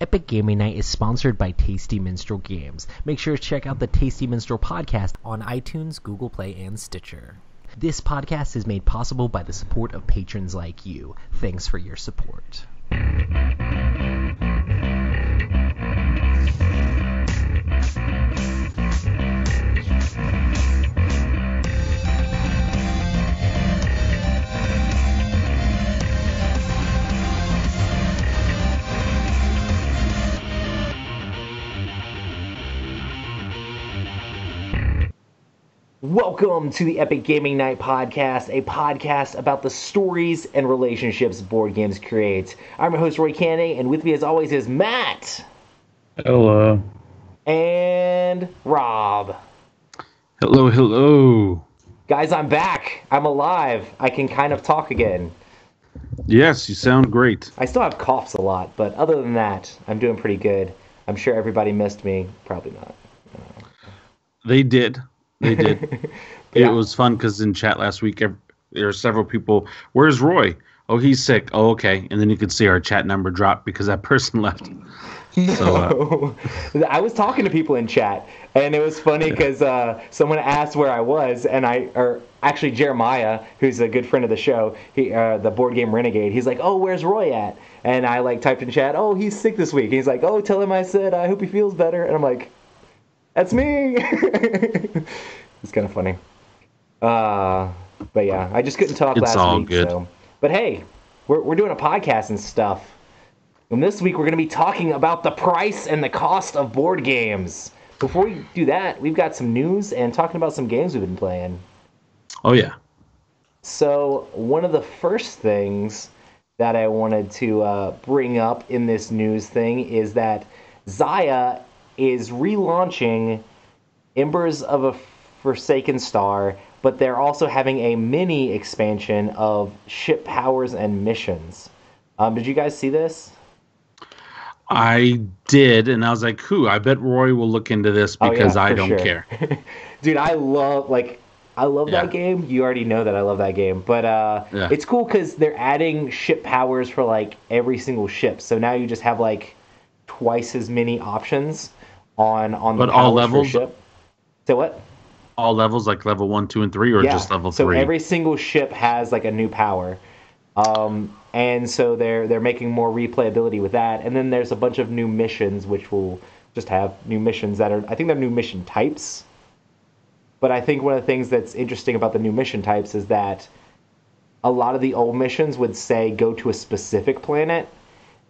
Epic Gaming Night is sponsored by Tasty Minstrel Games. Make sure to check out the Tasty Minstrel podcast on iTunes, Google Play, and Stitcher. This podcast is made possible by the support of patrons like you. Thanks for your support. Welcome to the Epic Gaming Night podcast, a podcast about the stories and relationships board games create. I'm your host, Roy Canny, and with me as always is Matt. Hello. And Rob. Hello, hello. Guys, I'm back. I'm alive. I can kind of talk again. Yes, you sound great. I still have coughs a lot, but other than that, I'm doing pretty good. I'm sure everybody missed me. Probably not. They did. They did. Yeah. It was fun because in chat last week, there were several people. Where's Roy? Oh, he's sick. Oh, okay. And then you could see our chat number drop because that person left. No. So, I was talking to people in chat, and it was funny because someone asked where I was, and actually Jeremiah, who's a good friend of the show, the Board Game Renegade, he's like, "Oh, where's Roy at?" And I typed in chat, "Oh, he's sick this week." And he's like, "Oh, tell him I said I hope he feels better." And I'm like, "That's me." It's kind of funny. But yeah, I just couldn't talk last all week. good. So. But hey, we're doing a podcast and stuff. And this week we're going to be talking about the price and the cost of board games. Before we do that, we've got some news and talking about some games we've been playing. oh, yeah. So one of the first things that I wanted to bring up in this news thing is that Xayah is relaunching Embers of a Forsaken Star, but they're also having a mini expansion of ship powers and missions. Did you guys see this? I did, and I was like, I bet Roy will look into this because I don't care. Dude, I love that game. You already know that I love that game. But It's cool because they're adding ship powers for every single ship. So now you just have twice as many options on the powers all levels? for ship. So what? All levels, like level 1, 2, and 3, or just level 3? So every single ship has a new power. And so they're making more replayability with that. And then there's a bunch of new missions, which will just have new missions I think they're new mission types. But I think one of the things that's interesting about the new mission types is that a lot of the old missions would say go to a specific planet.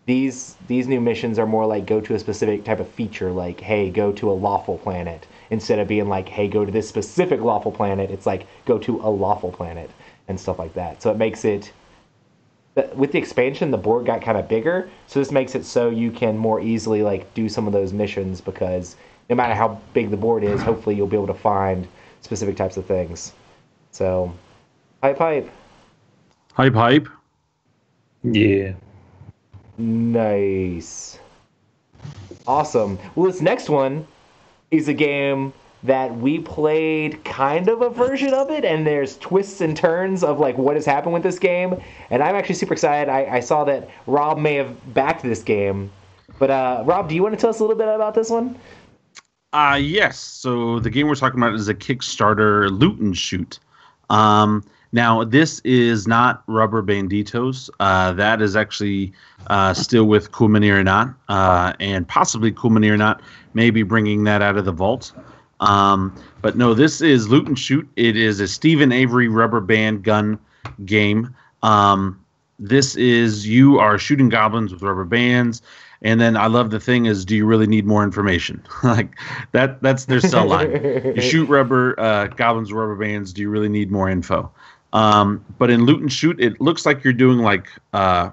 These new missions are more like go to a specific type of feature, like, hey, go to a lawful planet. Instead of being like, hey, go to this specific lawful planet, it's like, go to a lawful planet and stuff like that. So it makes it, with the expansion, the board got kind of bigger. So this makes it so you can more easily do some of those missions because no matter how big the board is, hopefully you'll be able to find specific types of things. So, hype. Hype. Yeah. Nice. Awesome. Well, this next one is a game that we played kind of a version of it, and there's twists and turns of what has happened with this game, and I'm actually super excited. I saw that Rob may have backed this game, but Rob, do you want to tell us a little bit about this one? Yes. So the game we're talking about is a Kickstarter loot and shoot. Now, this is not Rubber Banditos. That is actually still with Cool Mini or Not, and possibly Cool Mini or Not maybe bringing that out of the vault. But no, this is Loot and Shoot. It is a Stephen Avery rubber band gun game. This is you are shooting goblins with rubber bands. And then I love the thing is, do you really need more information? That's their sell line. You shoot goblins with rubber bands. Do you really need more info? But in Loot and Shoot, it looks like you're doing kind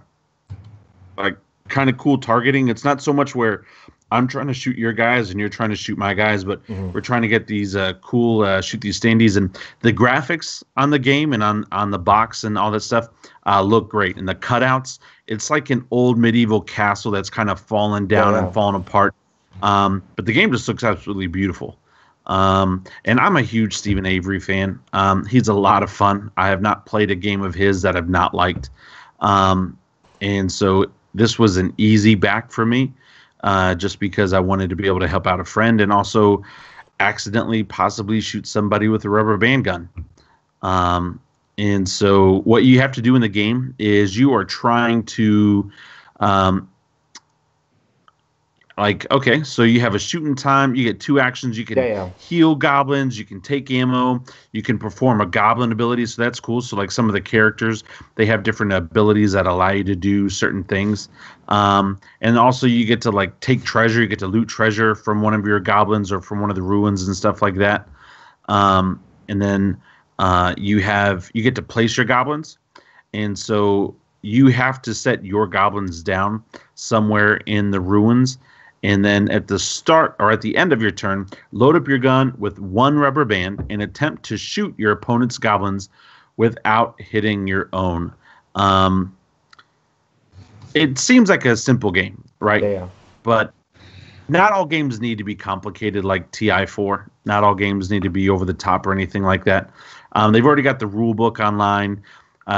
of cool targeting. It's not so much where I'm trying to shoot your guys and you're trying to shoot my guys, but we're trying to get these cool shoot these standees. And the graphics on the game and on the box and all that stuff look great. And the cutouts, it's like an old medieval castle that's kind of fallen down and fallen apart. But the game just looks absolutely beautiful. And I'm a huge Stephen Avery fan. He's a lot of fun. I have not played a game of his that I've not liked. And so this was an easy back for me. just because I wanted to be able to help out a friend and also accidentally possibly shoot somebody with a rubber band gun. And so what you have to do in the game is you are trying to okay, so you have a shooting time. You get 2 actions. You can heal goblins. You can take ammo. You can perform a goblin ability, so that's cool. So like some of the characters, they have different abilities that allow you to do certain things. And also you get to like take treasure. You get to loot treasure from one of your goblins or from one of the ruins and stuff like that. And then you get to place your goblins. And so you have to set your goblins down somewhere in the ruins. And then at the start or at the end of your turn, load up your gun with 1 rubber band and attempt to shoot your opponent's goblins without hitting your own. It seems like a simple game, right? Yeah. But not all games need to be complicated like TI4. Not all games need to be over the top or anything like that. They've already got the rule book online.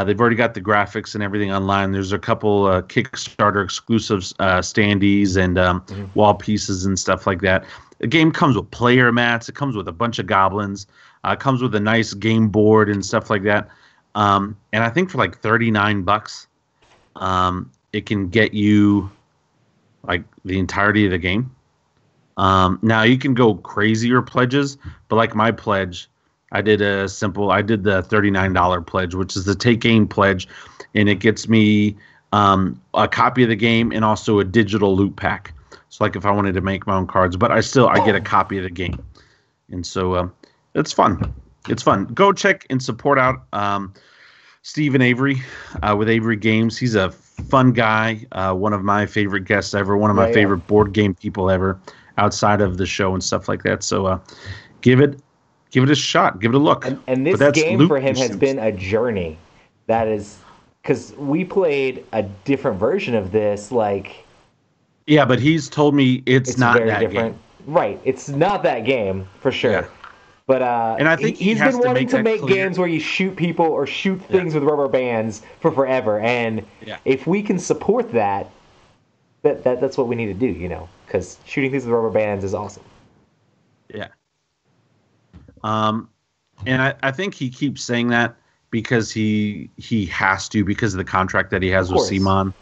They've already got the graphics and everything online. There's a couple Kickstarter exclusive standees and wall pieces and stuff like that. The game comes with player mats. It comes with a bunch of goblins. It comes with a nice game board and stuff like that. And I think for like $39, it can get you like the entirety of the game. Now you can go crazier pledges, but like my pledge, I did the $39 pledge, which is the Take Game pledge, and it gets me a copy of the game and also a digital loot pack. So like if I wanted to make my own cards, but I get a copy of the game. And so it's fun. It's fun. Go check and support out Stephen Avery with Avery Games. He's a fun guy, one of my favorite guests ever, one of my favorite board game people ever outside of the show and stuff like that. So give it a shot. Give it a look. And this game for him has been a journey. That is because we played a different version of this. Yeah, but he's told me it's not very that different. Game. Right. It's not that game for sure. Yeah. But and I think he's been wanting to make games where you shoot people or shoot things with rubber bands for forever. And if we can support that's what we need to do, because shooting things with rubber bands is awesome. Yeah. And I think he keeps saying that because he has to because of the contract that he has with CMON,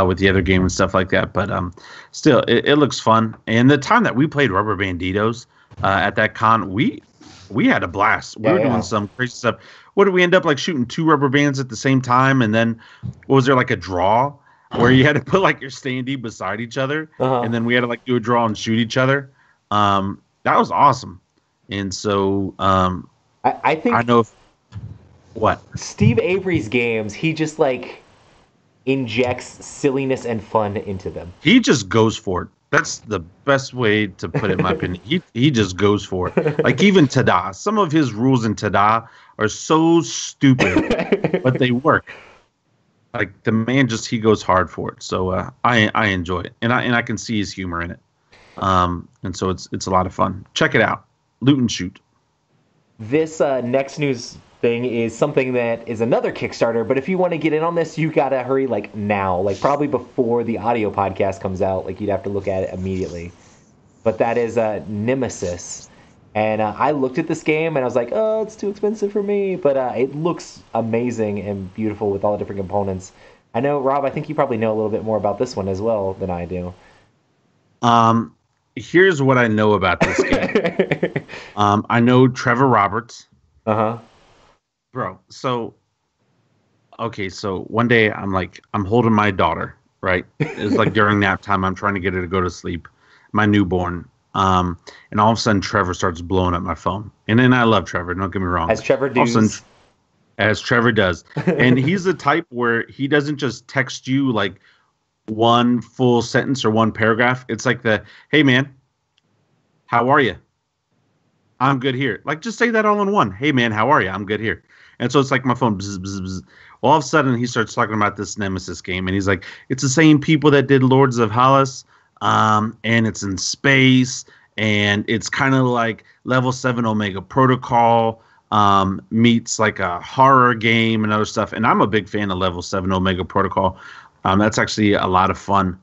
with the other game and stuff like that. But still, it looks fun. And the time that we played Rubber Banditos at that con, we had a blast. We were doing some crazy stuff. What did we end up like shooting 2 rubber bands at the same time? And then was there like a draw where you had to put like your standee beside each other, and then we had to like do a draw and shoot each other? That was awesome. And so I think I know what Steve Avery's games, he just like injects silliness and fun into them. He just goes for it. That's the best way to put it in my opinion. He just goes for it. Like even Tada. Some of his rules in Tada are so stupid, but they work. Like the man he goes hard for it. So I enjoy it. And I can see his humor in it. And so it's a lot of fun. Check it out. Loot and Shoot. This next news thing is something that is another Kickstarter, but if you want to get in on this, you gotta hurry now, probably before the audio podcast comes out. You'd have to look at it immediately. But that is Nemesis, and I looked at this game and I was like, oh, it's too expensive for me, but it looks amazing and beautiful with all the different components. I know, Rob, I think you probably know a little bit more about this one as well than I do. Here's what I know about this game. I know Trevor Roberts. Bro, so one day I'm holding my daughter, right? It's like during nap time, I'm trying to get her to go to sleep, my newborn. And all of a sudden Trevor starts blowing up my phone. And then I love Trevor, don't get me wrong. As Trevor does. As Trevor does. And he's the type where he doesn't just text you like one full sentence or one paragraph. It's like hey man, how are you? I'm good here. Like just say that all in one. Hey man, how are you? I'm good here. And so it's like my phone bzz, bzz, bzz. All of a sudden he starts talking about this Nemesis game, and he's like, it's the same people that did Lords of Hallis, and it's in space, and it's kind of like Level 7 Omega Protocol meets like a horror game and other stuff. And I'm a big fan of Level 7 Omega Protocol. That's actually a lot of fun.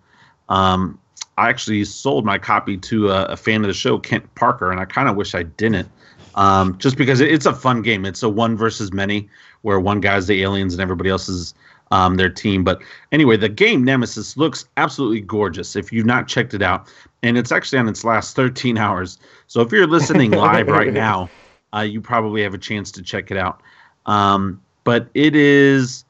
I actually sold my copy to a fan of the show, Kent Parker, and I kind of wish I didn't. Just because it's a fun game. It's a one versus many, where one guy's the aliens and everybody else is their team. But anyway, the game Nemesis looks absolutely gorgeous if you've not checked it out. And it's actually on its last 13 hours. So if you're listening live right now, you probably have a chance to check it out. But it's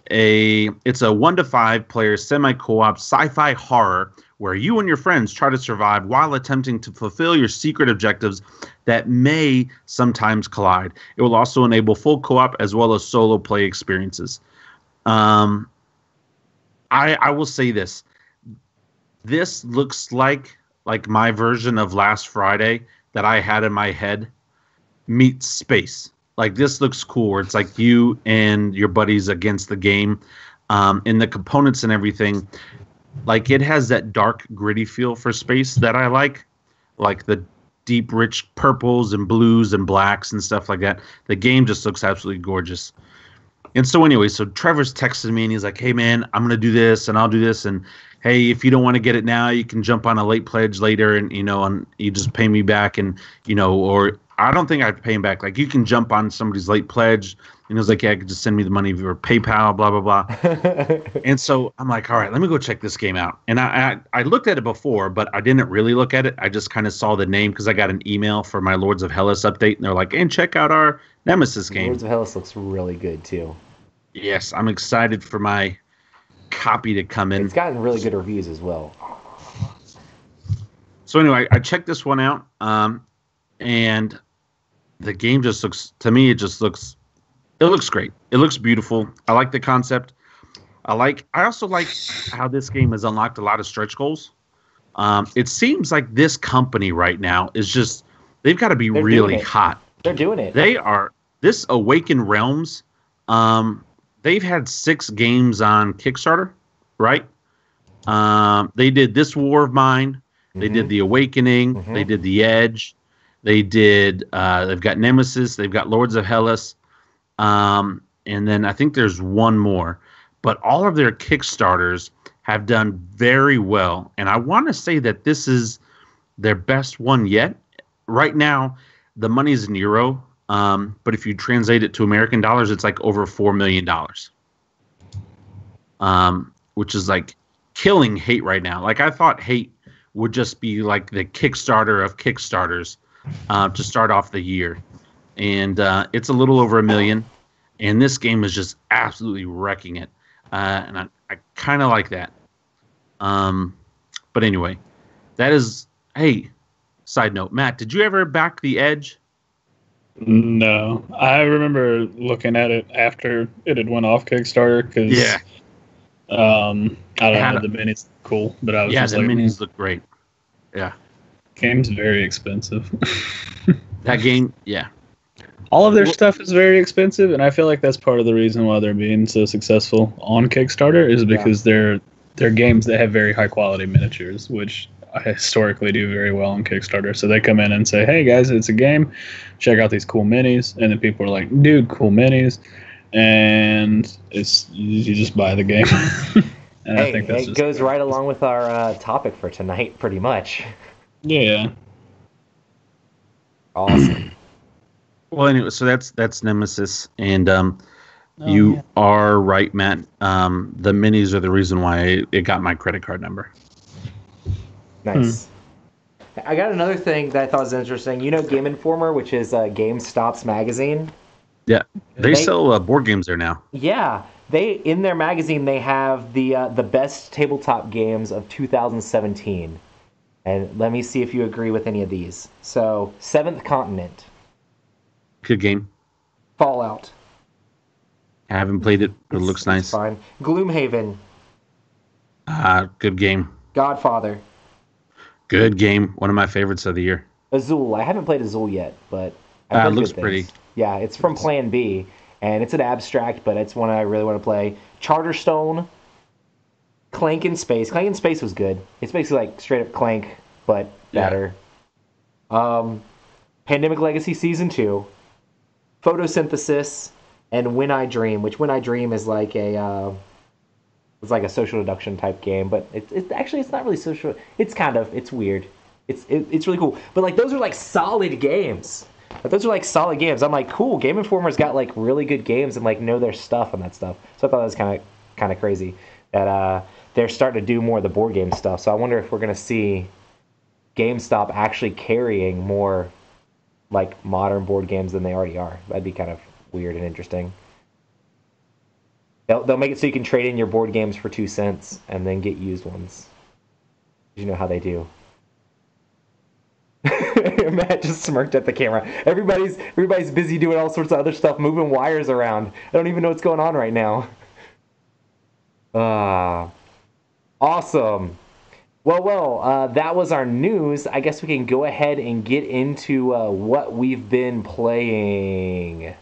a 1 to 5 player semi-co-op sci-fi horror where you and your friends try to survive while attempting to fulfill your secret objectives that may sometimes collide. It will also enable full co-op as well as solo play experiences. I will say this. This looks like my version of Last Friday that I had in my head meets space. Like, this looks cool, where it's like you and your buddies against the game, and the components and everything. Like, it has that dark, gritty feel for space that I like the deep, rich purples and blues and blacks and stuff like that. The game just looks absolutely gorgeous. And so anyway, so Trevor's texted me and he's like, hey man, I'm going to do this and I'll do this. And hey, if you don't want to get it now, you can jump on a late pledge later and, and you just pay me back. And, or I don't think I have to pay him back. Like, you can jump on somebody's late pledge. And he was like, yeah, I could just send me the money via PayPal, blah, blah, blah. And so I'm like, all right, let me go check this game out. And I looked at it before, but I didn't really look at it. I just kind of saw the name because I got an email for my Lords of Hellas update. And they're like, and check out our Nemesis game. Lords of Hellas looks really good, too. Yes, I'm excited for my copy to come in. It's gotten really good reviews as well. So anyway, I checked this one out, and the game just looks, to me, it looks great. It looks beautiful. I like the concept. I also like how this game has unlocked a lot of stretch goals. It seems like this company right now is just, they've got to be really hot. They're doing it. They are. This Awakened Realms, they've had 6 games on Kickstarter, right? They did This War of Mine. They did The Awakening. Mm-hmm. They did The Edge. They did, they've got Nemesis. They've got Lords of Hellas. And then I think there's one more. But all of their Kickstarters have done very well. And I want to say that this is their best one yet. Right now, the money's in euro. But if you translate it to American dollars, it's like over $4 million. Which is like killing Hate right now. Like, I thought Hate would just be like the Kickstarter of Kickstarters to start off the year. And it's a little over $1 million. And this game is just absolutely wrecking it. And I kind of like that. But anyway, that is, hey, side note, Matt, did you ever back The Edge? No, I remember looking at it after it had went off Kickstarter because I don't know, the minis cool, but I was just the like, minis look great. Yeah, game's very expensive. That game, yeah. All of their stuff is very expensive, and I feel like that's part of the reason why they're being so successful on Kickstarter is because they're games that have very high quality miniatures, which I historically do very well on Kickstarter. So they come in and say, hey guys, it's a game, check out these cool minis, and then people are like, dude, cool minis, and it's you just buy the game. And hey, I think it goes right along with our topic for tonight, pretty much. Yeah. Awesome. Well, anyway, so that's Nemesis, and you are right, Matt. The minis are the reason why it got my credit card number. Nice. I got another thing that I thought was interesting. You know Game Informer, which is GameStop's magazine? Yeah. They sell board games there now. Yeah. In their magazine, they have the best tabletop games of 2017. And let me see if you agree with any of these. So, Seventh Continent. Good game. Fallout. I haven't played it, but it looks nice. It's fine. Gloomhaven. Good game. Godfather. Good game. One of my favorites of the year. Azul. I haven't played Azul yet, but it looks pretty. Yeah, it's from Plan B, and it's an abstract, but it's one I really want to play. Charterstone. Clank in Space. Clank in Space was good. It's basically like straight up Clank, but better. Pandemic Legacy Season 2. Photosynthesis. And When I Dream, which When I Dream is like a It's like a social deduction type game, but it's actually it's not really social. It's weird. It's really cool. But like those are like solid games. But those are like solid games. I'm like, cool. Game Informer's got like really good games and like know their stuff and that stuff. So I thought that was kind of crazy that they're starting to do more of the board game stuff. So I wonder if we're gonna see GameStop actually carrying more like modern board games than they already are. That'd be kind of weird and interesting. They'll make it so you can trade in your board games for 2 cents and then get used ones. You know how they do. Matt just smirked at the camera. Everybody's busy doing all sorts of other stuff, moving wires around. I don't even know what's going on right now. Awesome. Well, that was our news. I guess we can go ahead and get into what we've been playing.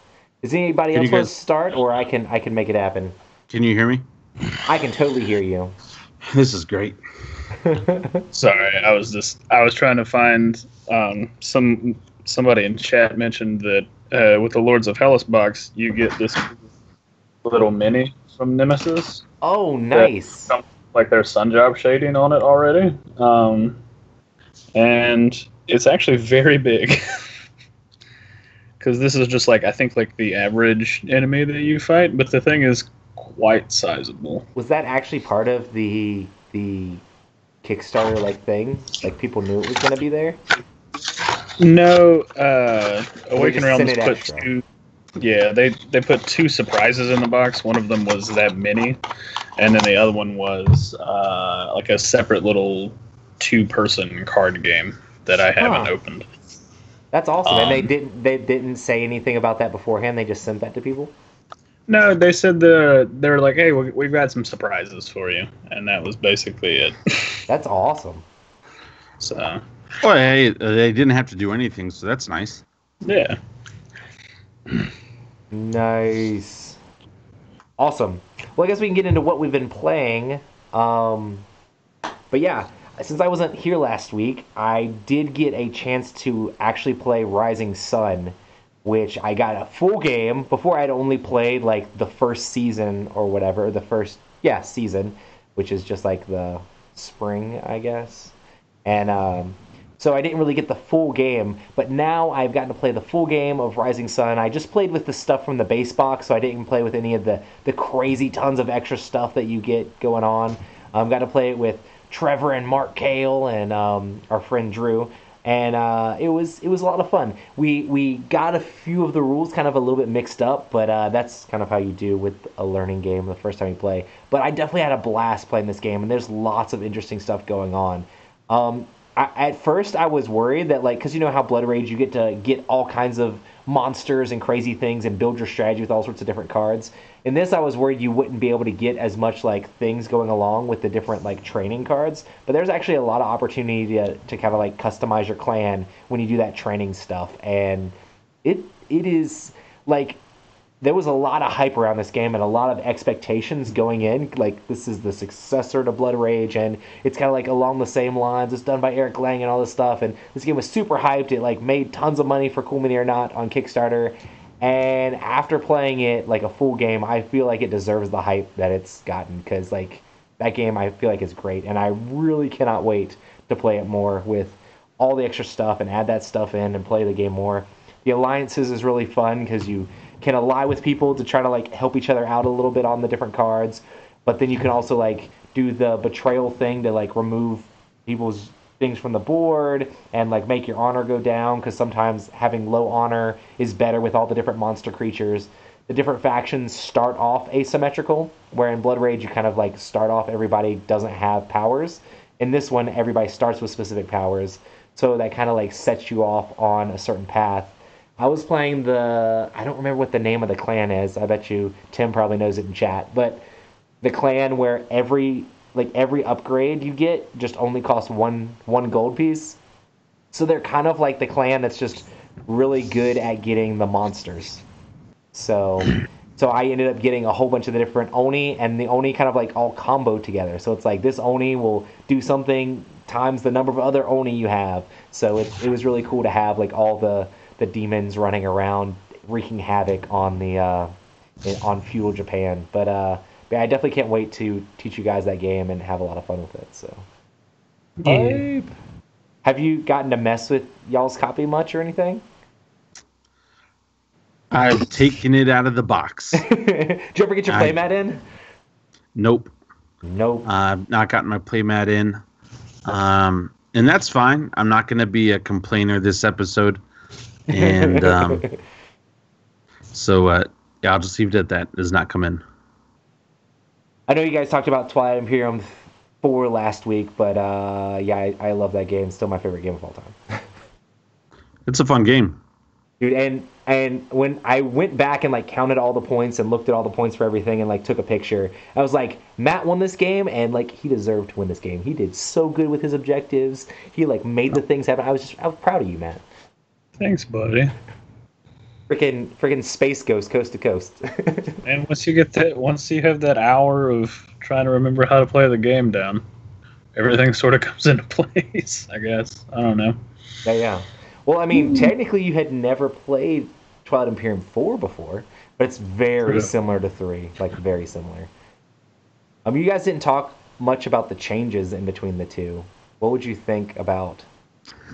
Does anybody else want to start, or I can make it happen? Can you hear me? I can totally hear you. This is great. Sorry, I was trying to find somebody in chat mentioned that with the Lords of Hellas box you get this little mini from Nemesis. Oh, nice! Like there's sun job shading on it already, and it's actually very big. Because this is just like I think like the average enemy that you fight, but the thing is quite sizable. Was that actually part of the Kickstarter like thing? Like people knew it was going to be there? No, Awakened Realms put two. Yeah, they put 2 surprises in the box. One of them was that mini, and then the other one was like a separate little 2-person card game that I haven't opened. That's awesome. And they didn't say anything about that beforehand. They just sent that to people. No, they said they were like, "Hey, we've got some surprises for you," and that was basically it. That's awesome. So, well, hey, they didn't have to do anything, so that's nice. Yeah. Nice. Awesome. Well, I guess we can get into what we've been playing. But yeah, since I wasn't here last week, I did get a chance to actually play Rising Sun, which I got a full game. Before I'd only played like the first season or whatever, season, which is just like the spring, I guess. And so I didn't really get the full game, but now I've gotten to play the full game of Rising Sun. I just played with the stuff from the base box, so I didn't play with any of the crazy tons of extra stuff that you get going on. Got to play it with Trevor and Mark Cale and our friend Drew, and it was a lot of fun. We got a few of the rules kind of a little bit mixed up, but that's kind of how you do with a learning game the first time you play. But I definitely had a blast playing this game, and there's lots of interesting stuff going on. At first, I was worried that, like, because you know how Blood Rage, you get to get all kinds of monsters and crazy things and build your strategy with all sorts of different cards. In this, I was worried you wouldn't be able to get as much, like, things going along with the different, like, training cards. But there's actually a lot of opportunity to kind of, like, customize your clan when you do that training stuff. And it is, like, there was a lot of hype around this game and a lot of expectations going in. Like, this is the successor to Blood Rage, and it's kind of like along the same lines. It's done by Eric Lang and all this stuff, and this game was super hyped. It like made tons of money for Cool Mini or Not on Kickstarter. And after playing it like a full game, I feel like it deserves the hype that it's gotten, because like that game I feel like is great, and I really cannot wait to play it more with all the extra stuff and add that stuff in and play the game more. The alliances is really fun because you can ally with people to try to like help each other out a little bit on the different cards, but then you can also like do the betrayal thing to like remove people's things from the board and like make your honor go down, because sometimes having low honor is better with all the different monster creatures. The different factions start off asymmetrical, where in Blood Rage you kind of like start off everybody doesn't have powers. In this one, everybody starts with specific powers, so that kind of like sets you off on a certain path. I was playing I don't remember what the name of the clan is. I bet you Tim probably knows it in chat. But the clan where every upgrade you get just only costs one gold piece. So they're kind of like the clan that's just really good at getting the monsters. So I ended up getting a whole bunch of the different Oni, and the Oni kind of like all combo together. So it's like this Oni will do something times the number of other Oni you have. So it was really cool to have like all the demons running around wreaking havoc on the on feudal Japan. But yeah, I definitely can't wait to teach you guys that game and have a lot of fun with it. So, Yeah. have you gotten to mess with y'all's copy much or anything? I've taken it out of the box. Did you ever get your playmat in? Nope. Nope. I've not gotten my playmat in. And that's fine. I'm not going to be a complainer this episode. And so, yeah, I'll just leave it at that. Does not come in. I know you guys talked about Twilight Imperium 4 last week, but yeah, I love that game. Still my favorite game of all time. It's a fun game. Dude, and when I went back and like counted all the points and looked at all the points for everything and like took a picture, I was like, Matt won this game and like he deserved to win this game. He did so good with his objectives. He like made the things happen. I was proud of you, Matt. Thanks, buddy. Freaking Space Ghost, coast to coast. And once you have that hour of trying to remember how to play the game down, everything sort of comes into place, I guess. I don't know. Yeah. Well, I mean, technically you had never played Twilight Imperium 4 before, but it's very similar to 3, like very similar. You guys didn't talk much about the changes in between the two. What would you think about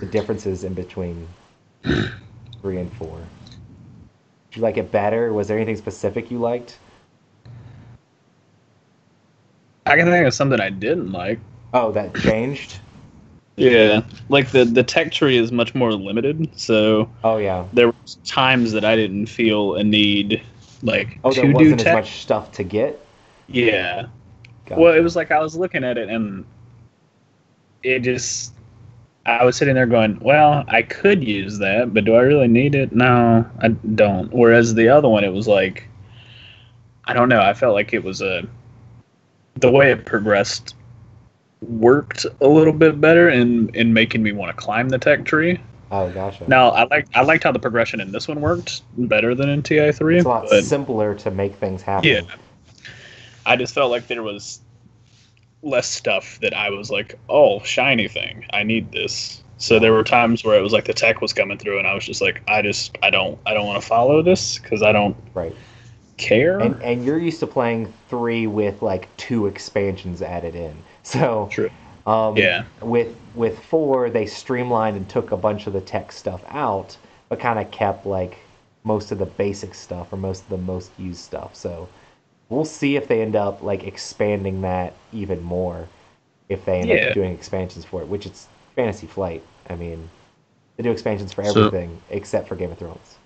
the differences in between 3 and 4? Did you like it better? Was there anything specific you liked? I can think of something I didn't like. Oh, that changed? Yeah, like the tech tree is much more limited, so Oh, yeah. there was times that I didn't feel a need like Oh, to there do wasn't as tech. much stuff to get? Yeah. Gotcha. Well, it was like I was looking at it and I was sitting there going, well, I could use that, but do I really need it? No, I don't. Whereas the other one, it was like, I don't know. I felt like it was the way it progressed worked a little bit better in making me want to climb the tech tree. Oh, gotcha. Now, I liked how the progression in this one worked better than in TI3. It's a lot but simpler to make things happen. yeah, I just felt like there was less stuff that I was like, oh, shiny thing, I need this. So there were times where it was like the tech was coming through, and I was just like, I don't want to follow this because I don't care. And you're used to playing 3 with like 2 expansions added in. So True. Yeah. With 4, they streamlined and took a bunch of the tech stuff out, but kind of kept like most of the basic stuff or most of the most used stuff. So we'll see if they end up like expanding that even more. If they end up doing expansions for it, which it's Fantasy Flight. I mean, they do expansions for everything except for Game of Thrones.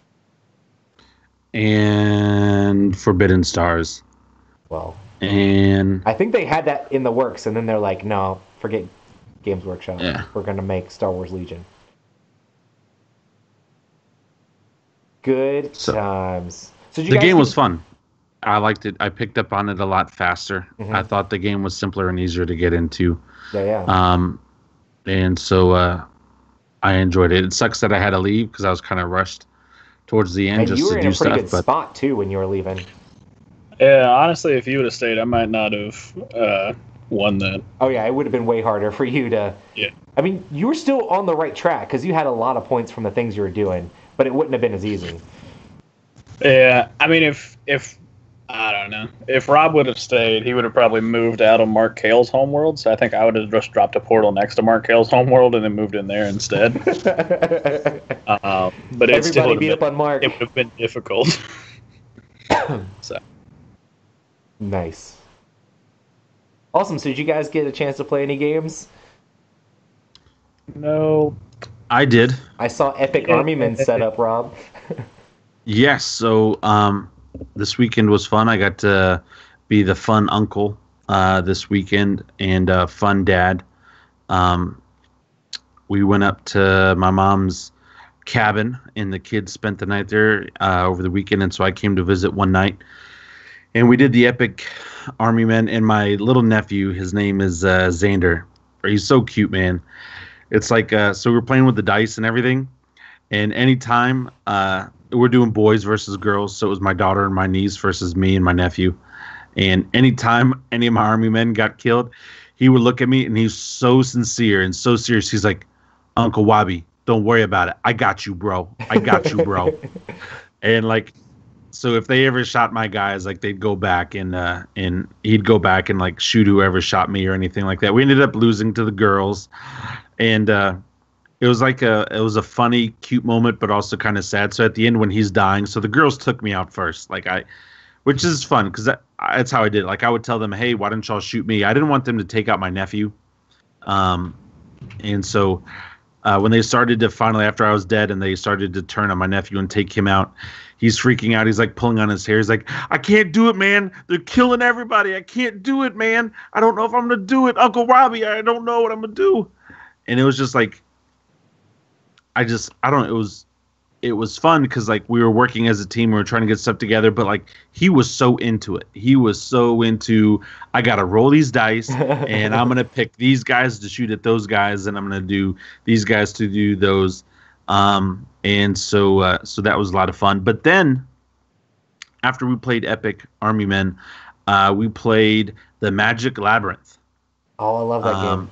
And Forbidden Stars. Well, and I think they had that in the works, and then they're like, no, forget Games Workshop. Yeah. We're going to make Star Wars Legion. Good times. So the game was fun. I liked it. I picked up on it a lot faster. Mm-hmm. I thought the game was simpler and easier to get into. Yeah. And so I enjoyed it. It sucks that I had to leave because I was kind of rushed towards the end And just you were to in do a pretty stuff. good But spot, too, when you were leaving. Yeah, honestly, if you would have stayed, I might not have won that. Oh, yeah, it would have been way harder for you to... Yeah. I mean, you were still on the right track because you had a lot of points from the things you were doing, but it wouldn't have been as easy. Yeah, I mean, if I don't know, if Rob would have stayed, he would have probably moved out of Mark Cale's homeworld. So I think I would have just dropped a portal next to Mark Cale's homeworld and then moved in there instead. But it still Everybody beat up on Mark. It would have been difficult. So nice. Awesome. So did you guys get a chance to play any games? no, I did. I saw Epic Army Men set up, Rob. Yes. So this weekend was fun. I got to be the fun uncle this weekend and fun dad. We went up to my mom's cabin, and the kids spent the night there over the weekend, and so I came to visit one night. And we did the Epic Army Men, and my little nephew, his name is Xander. He's so cute, man. It's like, so we're playing with the dice and everything, and anytime we're doing boys versus girls, so it was my daughter and my niece versus me and my nephew. And anytime any of my army men got killed, he would look at me, and he's so sincere and so serious. He's like, Uncle Wabi, don't worry about it. I got you, bro. I got you, bro. And like, So if they ever shot my guys, like they'd go back and he'd go back and like shoot whoever shot me or anything like that. We ended up losing to the girls, and it was like it was a funny, cute moment, but also kind of sad. So at the end when he's dying, so the girls took me out first, which is fun because that's how I did it. Like I would tell them, hey, why don't y'all shoot me? I didn't want them to take out my nephew, and so. When they started to finally, after I was dead, and they started to turn on my nephew and take him out, he's freaking out. He's like pulling on his hair. He's like, I can't do it, man. They're killing everybody. I can't do it, man. I don't know if I'm going to do it. Uncle Robbie, I don't know what I'm going to do. And it was just like, I don't know. It was fun because like we were working as a team. We were trying to get stuff together, but like he was so into it. He was so into, I got to roll these dice and I'm going to pick these guys to shoot at those guys. And I'm going to do these guys to do those. And so that was a lot of fun. But then after we played Epic Army Men, we played the Magic Labyrinth. Oh, I love that game.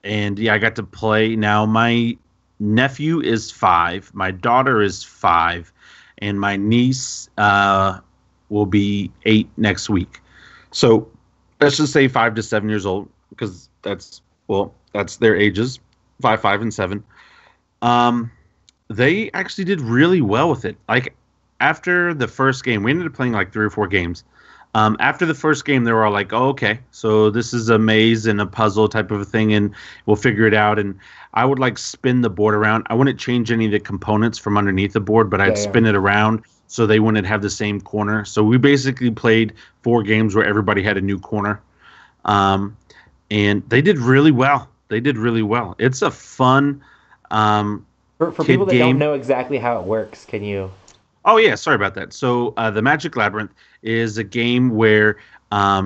And yeah, I got to play. Now my nephew is 5, my daughter is 5, and my niece will be 8 next week. So let's just say 5 to 7 years old, because that's their ages, 5, 5, and 7. They actually did really well with it. Like after the first game, we ended up playing like 3 or 4 games. After the first game, they were all like, oh, okay, so this is a maze and a puzzle type of a thing, and we'll figure it out. And I would like spin the board around. I wouldn't change any of the components from underneath the board, but I'd spin it around so they wouldn't have the same corner. So we basically played 4 games where everybody had a new corner. And they did really well. It's a fun for people that don't know exactly how it works, can you... Oh, yeah, sorry about that. So the Magic Labyrinth is a game where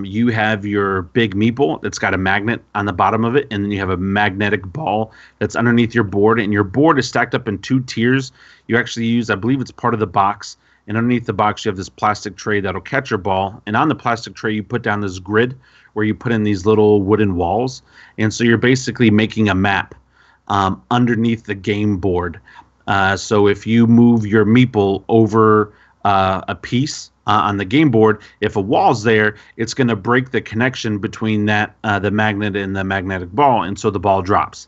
you have your big meeple that's got a magnet on the bottom of it, and then you have a magnetic ball that's underneath your board, and your board is stacked up in 2 tiers. You actually use, I believe it's part of the box, and underneath the box you have this plastic tray that'll catch your ball, and on the plastic tray you put down this grid where you put in these little wooden walls, and so you're basically making a map underneath the game board. So if you move your meeple over a piece on the game board, if a wall's there, it's going to break the connection between that the magnet and the magnetic ball, and so the ball drops.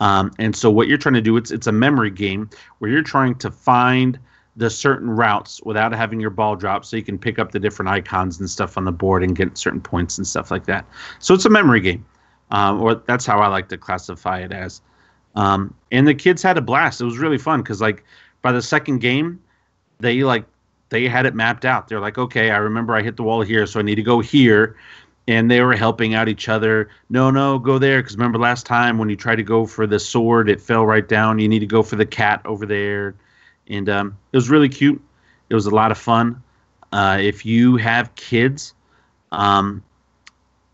And so what you're trying to do, it's a memory game where you're trying to find the certain routes without having your ball drop, so you can pick up the different icons and stuff on the board and get certain points and stuff like that. So it's a memory game, or that's how I like to classify it as. And the kids had a blast. It was really fun because like by the second game, they had it mapped out. They're like, okay, I remember I hit the wall here, so I need to go here. And they were helping out each other. No, go there, because remember last time when you tried to go for the sword, it fell right down. You need to go for the cat over there. And it was really cute. It was a lot of fun. If you have kids,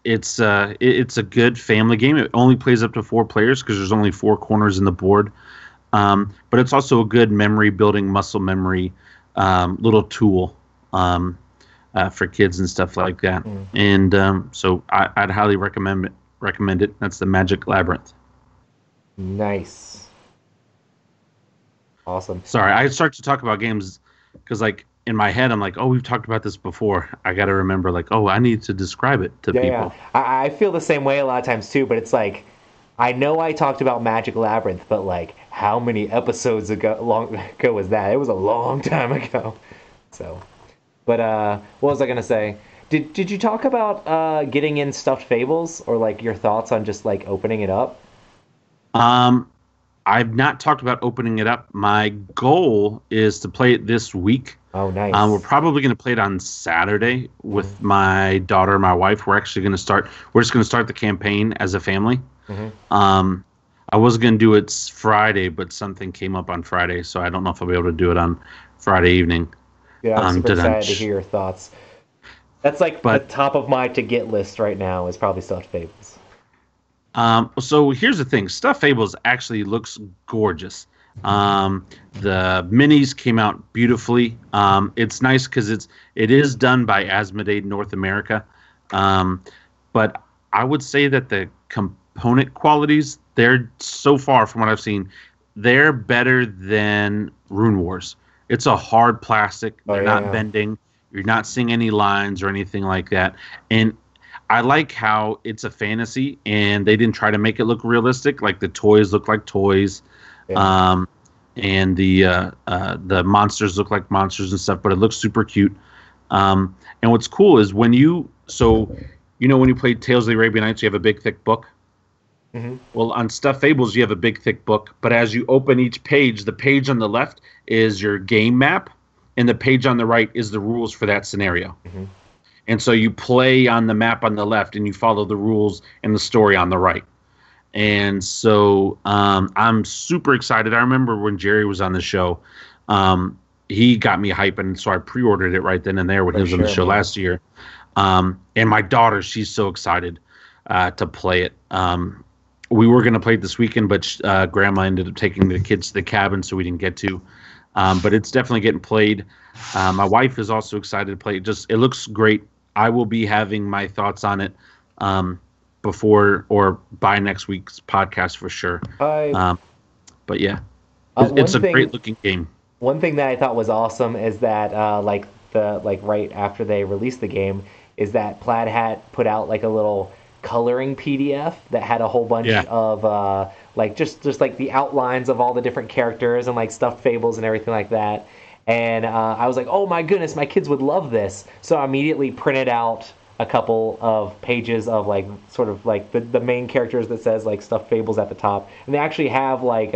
it's a good family game. It only plays up to 4 players because there's only 4 corners in the board. But it's also a good memory building, muscle memory little tool for kids and stuff like that. And so I'd highly recommend it. That's the Magic Labyrinth. Nice. Awesome. Sorry, I start to talk about games because like in my head I'm like, oh, we've talked about this before. I got to remember like, oh, I need to describe it to people. Yeah. I feel the same way a lot of times too, but it's like I know I talked about Magic Labyrinth, but like how many episodes long ago was that? It was a long time ago. So, but what was I gonna say? Did you talk about getting in Stuffed Fables, or like your thoughts on just like opening it up? I've not talked about opening it up. My goal is to play it this week. Oh, nice. We're probably going to play it on Saturday with my daughter and my wife. We're just going to start the campaign as a family. I was going to do it Friday, but something came up on Friday, so I don't know if I'll be able to do it on Friday evening. Yeah, I'm super excited to hear your thoughts. That's like the top of my to-get list right now is probably Stuffed Fables. So here's the thing. Stuffed Fables actually looks gorgeous. The minis came out beautifully. It's nice because it is done by Asmodee North America. But I would say that the component qualities, they're so far from what I've seen, they're better than Rune Wars. It's a hard plastic. They're yeah. not bending. You're not seeing any lines or anything like that. And I like how it's a fantasy and they didn't try to make it look realistic. Like the toys look like toys. Yeah. And the monsters look like monsters and stuff, but it looks super cute. And what's cool is when you play Tales of the Arabian Nights, you have a big thick book. Mm-hmm. Well, on Stuffed Fables, you have a big thick book, but as you open each page, the page on the left is your game map, and the page on the right is the rules for that scenario. Mm-hmm. And so you play on the map on the left, and you follow the rules and the story on the right. And so I'm super excited. I remember when Jerry was on the show, he got me hype, and so I pre-ordered it right then and there when he was on the show last year. And my daughter, she's so excited to play it. We were going to play it this weekend, but Grandma ended up taking the kids to the cabin, so we didn't get to. But it's definitely getting played. My wife is also excited to play it. It looks great. I will be having my thoughts on it before or by next week's podcast for sure. But yeah, it's a great looking game. One thing that I thought was awesome is that right after they released the game is that Plaid Hat put out like a little coloring PDF that had a whole bunch of just like the outlines of all the different characters and like Stuffed Fables and everything like that. And I was like, oh my goodness, my kids would love this. So I immediately printed out a couple of pages of like sort of like the main characters that says like Stuffed Fables at the top. And they actually have like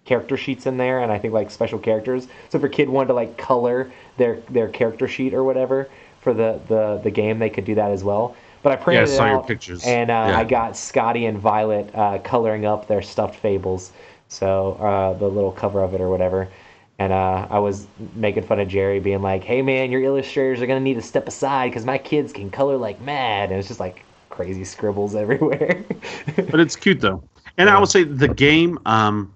character sheets in there, and I think like special characters. So if your kid wanted to like color their character sheet or whatever for the game, they could do that as well. But I printed it out, your pictures. And I got Scotty and Violet coloring up their Stuffed Fables, so the little cover of it or whatever. And I was making fun of Jerry, being like, hey man, your illustrators are going to need to step aside because my kids can color like mad. And it's just like crazy scribbles everywhere. But it's cute though. And I would say the game, of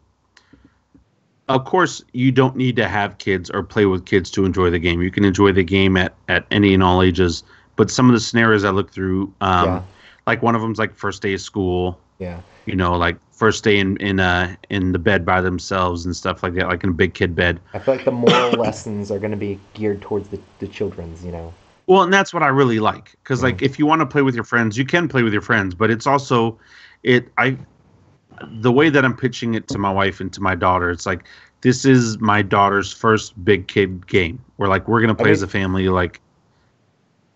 course, you don't need to have kids or play with kids to enjoy the game. You can enjoy the game at any and all ages. But some of the scenarios I looked through, like one of them's like first day of school. Yeah. You know, like first day in the bed by themselves and stuff like that, like in a big kid bed. I feel like the moral lessons are going to be geared towards the children's, you know. Well, and that's what I really like, because like if you want to play with your friends, you can play with your friends, but it's also the way that I'm pitching it to my wife and to my daughter, it's like this is my daughter's first big kid game. We're gonna play as a family, like.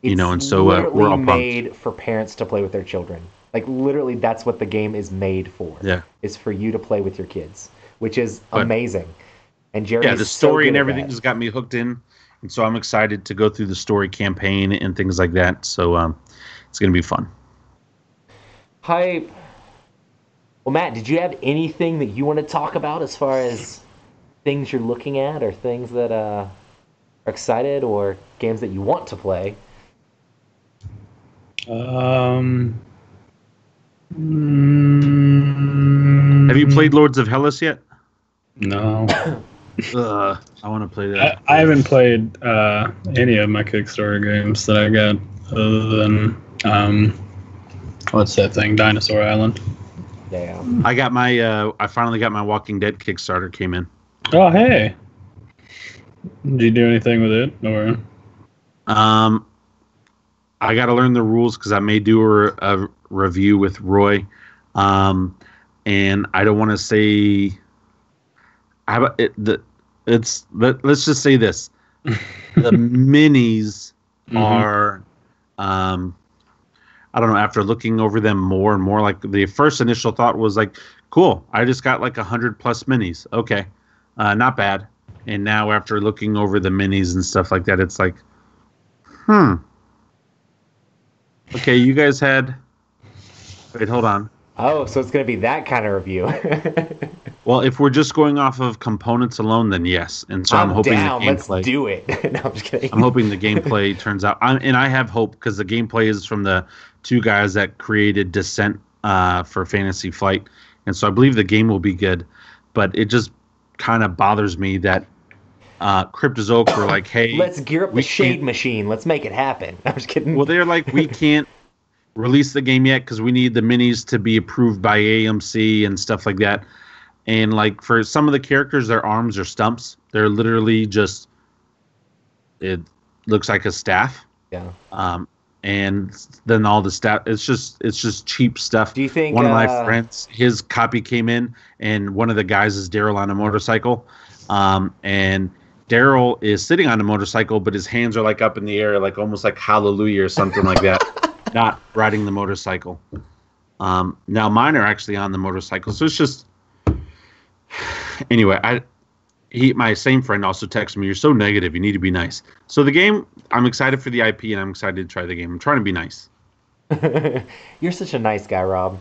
You know, and so we're all made for parents to play with their children. Like literally, that's what the game is made for. Yeah, is for you to play with your kids, which is amazing. And Jerry, the story and everything has got me hooked in, and so I'm excited to go through the story campaign and things like that. So it's gonna be fun. Hype. Well, Matt, did you have anything that you want to talk about as far as things you're looking at, or things that are excited, or games that you want to play? Have you played Lords of Hellas yet? No. I want to play that. I haven't played any of my Kickstarter games that I got, other than what's that thing, Dinosaur Island. Yeah. I got my. I finally got my Walking Dead Kickstarter came in. Oh hey. Did you do anything with it, or? I got to learn the rules because I may do a review with Roy, and I don't want to say. Let's just say this: the minis are. I don't know. After looking over them more and more, like the first initial thought was like, "Cool, I just got like 100 plus minis. Okay, not bad." And now after looking over the minis and stuff like that, it's like, Okay, you guys had... Wait, hold on. Oh, so it's going to be that kind of review. Well, if we're just going off of components alone, then yes. And so I'm hoping down. the gameplay... Let's do it. No, I'm just kidding. I'm hoping the gameplay turns out... And I have hope because the gameplay is from the two guys that created Descent for Fantasy Flight. And so I believe the game will be good. But it just kind of bothers me that Cryptozoic were like, hey... Let's gear up the Shade Machine. Let's make it happen. I'm just kidding. Well, they're like, we can't release the game yet because we need the minis to be approved by AMC and stuff like that. And like for some of the characters, their arms are stumps. They're literally just, it looks like a staff. Yeah. And then all the stuff, it's just cheap stuff. Do you think one of my friends, his copy came in, and one of the guys is Daryl on a motorcycle, and Daryl is sitting on a motorcycle, but his hands are like up in the air, like almost like hallelujah or something like that, not riding the motorcycle. Now mine are actually on the motorcycle, so it's just anyway. My same friend also texted me, "You're so negative. You need to be nice." So the game, I'm excited for the IP, and I'm excited to try the game. I'm trying to be nice. You're such a nice guy, Rob.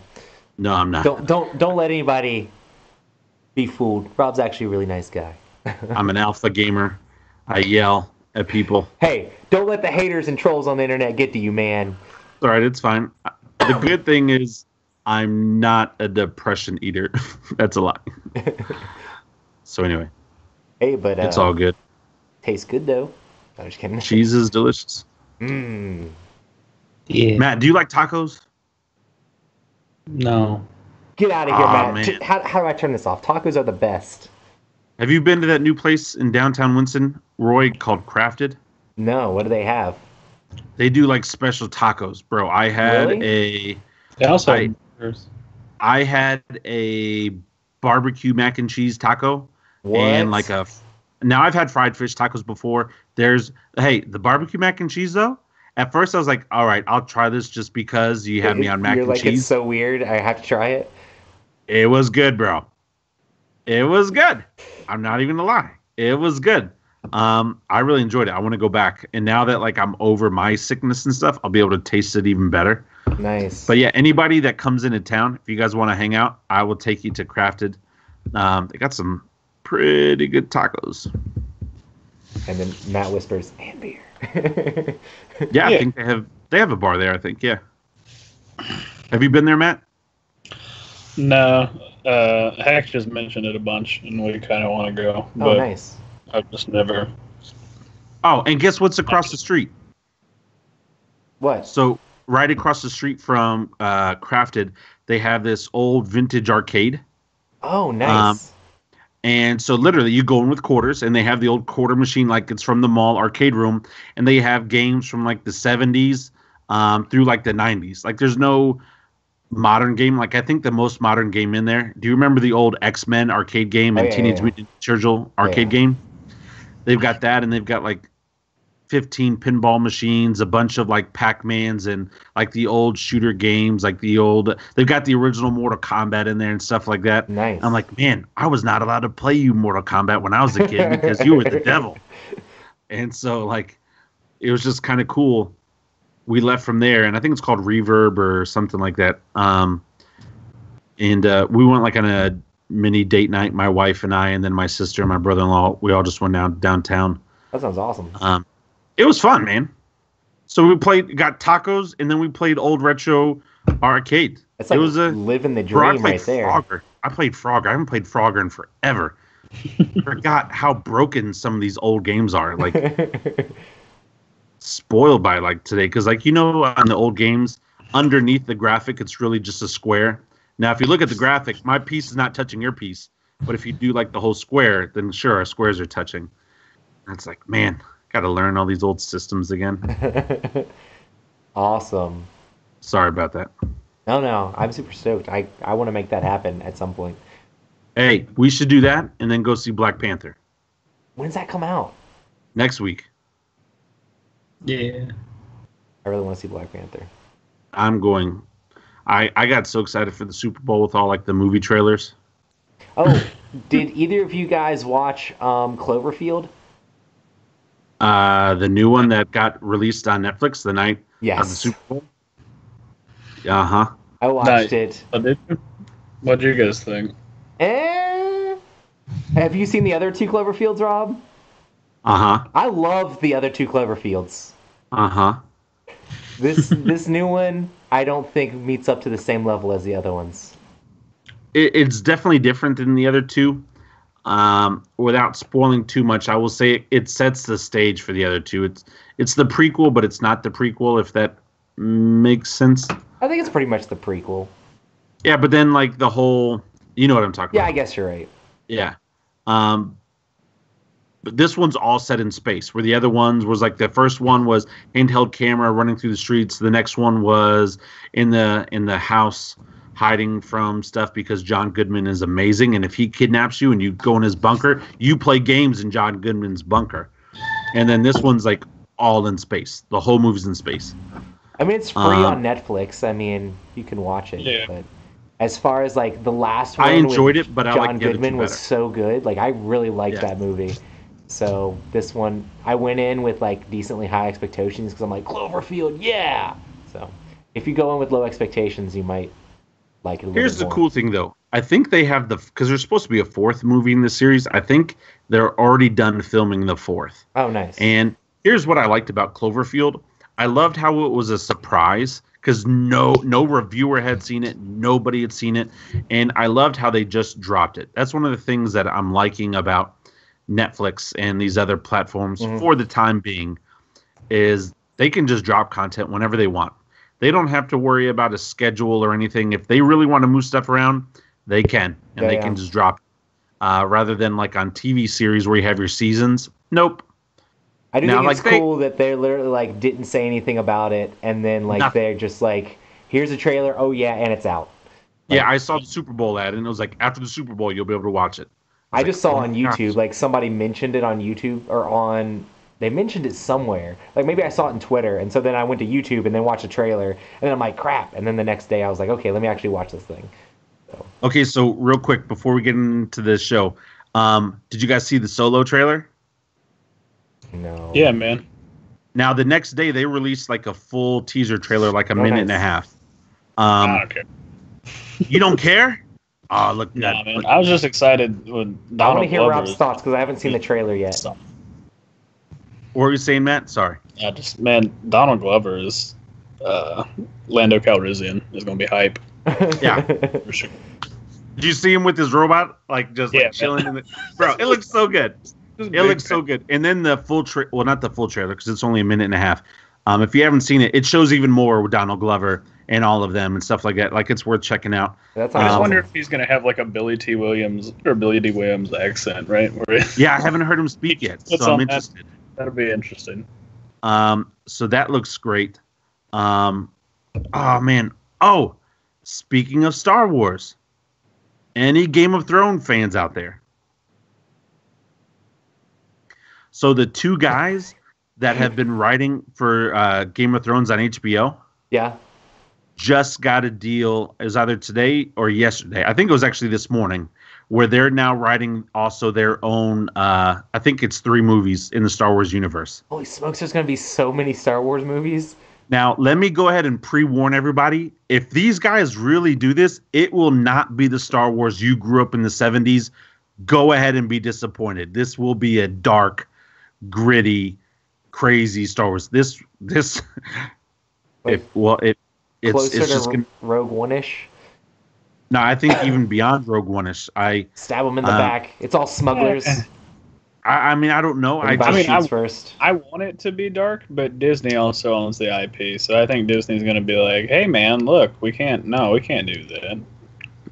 No, I'm not. Don't let anybody be fooled. Rob's actually a really nice guy. I'm an alpha gamer. I yell at people. Hey, don't let the haters and trolls on the internet get to you, man. All right, it's fine. The good thing is I'm not a depression eater. That's a lie. So anyway. Hey, but it's all good. Tastes good though. I'm just kidding. Cheese is delicious. Mmm. Yeah. Matt, do you like tacos? No. Get out of here, Matt. Man. How do I turn this off? Tacos are the best. Have you been to that new place in downtown Winston, Roy, called Crafted? No. What do they have? They do like special tacos, bro. I had Really? I had a barbecue mac and cheese taco. What? And like now I've had fried fish tacos before. The barbecue mac and cheese though. At first I was like, all right, I'll try this just because you have me on mac and cheese. It's so weird. I have to try it. It was good, bro. It was good. I'm not even gonna lie. It was good. I really enjoyed it. I want to go back. And now that like I'm over my sickness and stuff, I'll be able to taste it even better. Nice. But yeah, anybody that comes into town, if you guys want to hang out, I will take you to Crafted. They got some pretty good tacos. And then Matt whispers, "And beer." Yeah, I think they have a bar there, I think. Yeah. Have you been there, Matt? No. Hack just mentioned it a bunch, and we kind of want to go. Oh, nice. I've just never. Oh, and guess what's across the street? What? So right across the street from Crafted, they have this old vintage arcade. Oh, nice. And so literally you go in with quarters, and they have the old quarter machine like it's from the mall arcade room, and they have games from like the 70s through like the 90s. Like there's no modern game. Like I think the most modern game in there. Do you remember the old X-Men arcade game and Teenage Mutant Ninja Turtle arcade game? They've got that, and they've got like 15 pinball machines, a bunch of like Pac-Mans, and like the old shooter games, like they've got the original Mortal Kombat in there and stuff like that. Nice. I'm like, man, I was not allowed to play you Mortal Kombat when I was a kid because you were the devil. And so like, it was just kind of cool. We left from there, and I think it's called Reverb or something like that. And we went like on a mini date night, my wife and I, and then my sister and my brother-in-law. We all just went downtown. That sounds awesome. It was fun, man. So we got tacos, and then we played old retro arcade. It's like living the dream right there. Frogger. I played Frogger. I haven't played Frogger in forever. Forgot how broken some of these old games are. Like spoiled by like today, because like on the old games, underneath the graphic, it's really just a square. Now, if you look at the graphic, my piece is not touching your piece, but if you do like the whole square, then sure, our squares are touching. And it's like, man. Got to learn all these old systems again. Awesome. Sorry about that. No, I'm super stoked. I want to make that happen at some point. Hey, we should do that and then go see Black Panther. When's that come out? Next week. Yeah. I really want to see Black Panther. I'm going. I got so excited for the Super Bowl with all like the movie trailers. Oh, did either of you guys watch Cloverfield? The new one that got released on Netflix the night of the Super Bowl. Uh-huh. I watched it. Oh, did you? What did you guys think? Have you seen the other two Cloverfields, Rob? Uh-huh. I love the other two Cloverfields. Uh-huh. This new one, I don't think meets up to the same level as the other ones. It's definitely different than the other two. Without spoiling too much, I will say it sets the stage for the other two. It's the prequel, but it's not the prequel, if that makes sense. I think it's pretty much the prequel. Yeah, but then like the whole You know what I'm talking Yeah, about. I guess you're right. Yeah. But this one's all set in space, where the other ones was like the first one was handheld camera running through the streets. The next one was in the house hiding from stuff because John Goodman is amazing. And if he kidnaps you and you go in his bunker, you play games in John Goodman's bunker. And then this one's like all in space. The whole movie's in space. I mean, it's free on Netflix. I mean, you can watch it. Yeah. But as far as like the last one, I enjoyed with it, but I John like the other two Goodman was better. so good. Like I really liked Yeah. that movie. So this one, I went in with like decently high expectations because I'm like Cloverfield, yeah. So if you go in with low expectations, you might like it a little Here's bit the more. cool thing, though. I think they have because there's supposed to be a fourth movie in the series. I think they're already done filming the fourth. Oh, nice. And here's what I liked about Cloverfield. I loved how it was a surprise because no reviewer had seen it, nobody had seen it, and I loved how they just dropped it. That's one of the things that I'm liking about Netflix and these other platforms for the time being, is they can just drop content whenever they want. They don't have to worry about a schedule or anything. If they really want to move stuff around, they can, and they can just drop it. Rather than like on TV series where you have your seasons. Nope. I do Now, think it's like, cool that they literally like didn't say anything about it, and then like Nothing. they're just like, here's a trailer. Oh yeah, and it's out. Yeah, I saw the Super Bowl ad, and it was like, after the Super Bowl, you'll be able to watch it. I just saw oh on my gosh. YouTube, like somebody mentioned it on YouTube or on, they mentioned it somewhere. Like maybe I saw it on Twitter, and so then I went to YouTube and then watched a trailer, and then I'm like, crap. And then the next day I was like, okay, let me actually watch this thing. Okay, so real quick, before we get into this show, did you guys see the Solo trailer? No. Yeah, man. Now, the next day, they released like a full teaser trailer, like a minute and a nice. half. I don't care. You don't care? Oh, look. Nah, man. I was just excited when I Donald want to hear Glover Rob's thoughts because I haven't seen the trailer yet. stuff. What were you saying, Matt? Sorry. Man, Donald Glover is Lando Calrissian is gonna be hype Yeah. for sure. Did you see him with his robot? Like, just like Yeah, chilling in the... Bro, it looks so good. It looks so good. And then the full trailer, well, not the full trailer because it's only a minute and a half. If you haven't seen it, it shows even more with Donald Glover and all of them and stuff like that. Like, it's worth checking out. That's I just awesome. wonder if he's gonna have like a Billy D. Williams accent, right? Where Yeah, I haven't heard him speak yet, What's so I'm on that? interested. that'll be interesting. So that looks great. Oh, man. Oh, speaking of Star Wars, any Game of Thrones fans out there? So the two guys that have been writing for Game of Thrones on HBO Yeah. just got a deal. It was either today or yesterday. I think it was actually this morning, where they're now writing also their own. I think it's 3 movies in the Star Wars universe. Holy smokes, there's going to be so many Star Wars movies. Now, let me go ahead and pre-warn everybody. If these guys really do this, it will not be the Star Wars you grew up in the 70s. Go ahead and be disappointed. This will be a dark, gritty, crazy Star Wars. This Like, it's closer just to gonna, Rogue One-ish. no, I think even beyond Rogue One-ish. Stab them in the back. It's all smugglers. I mean, I don't know. Everybody mean, shoots first. I want it to be dark, but Disney also owns the IP, so I think Disney's gonna be like, "Hey, man, look, we can't do that."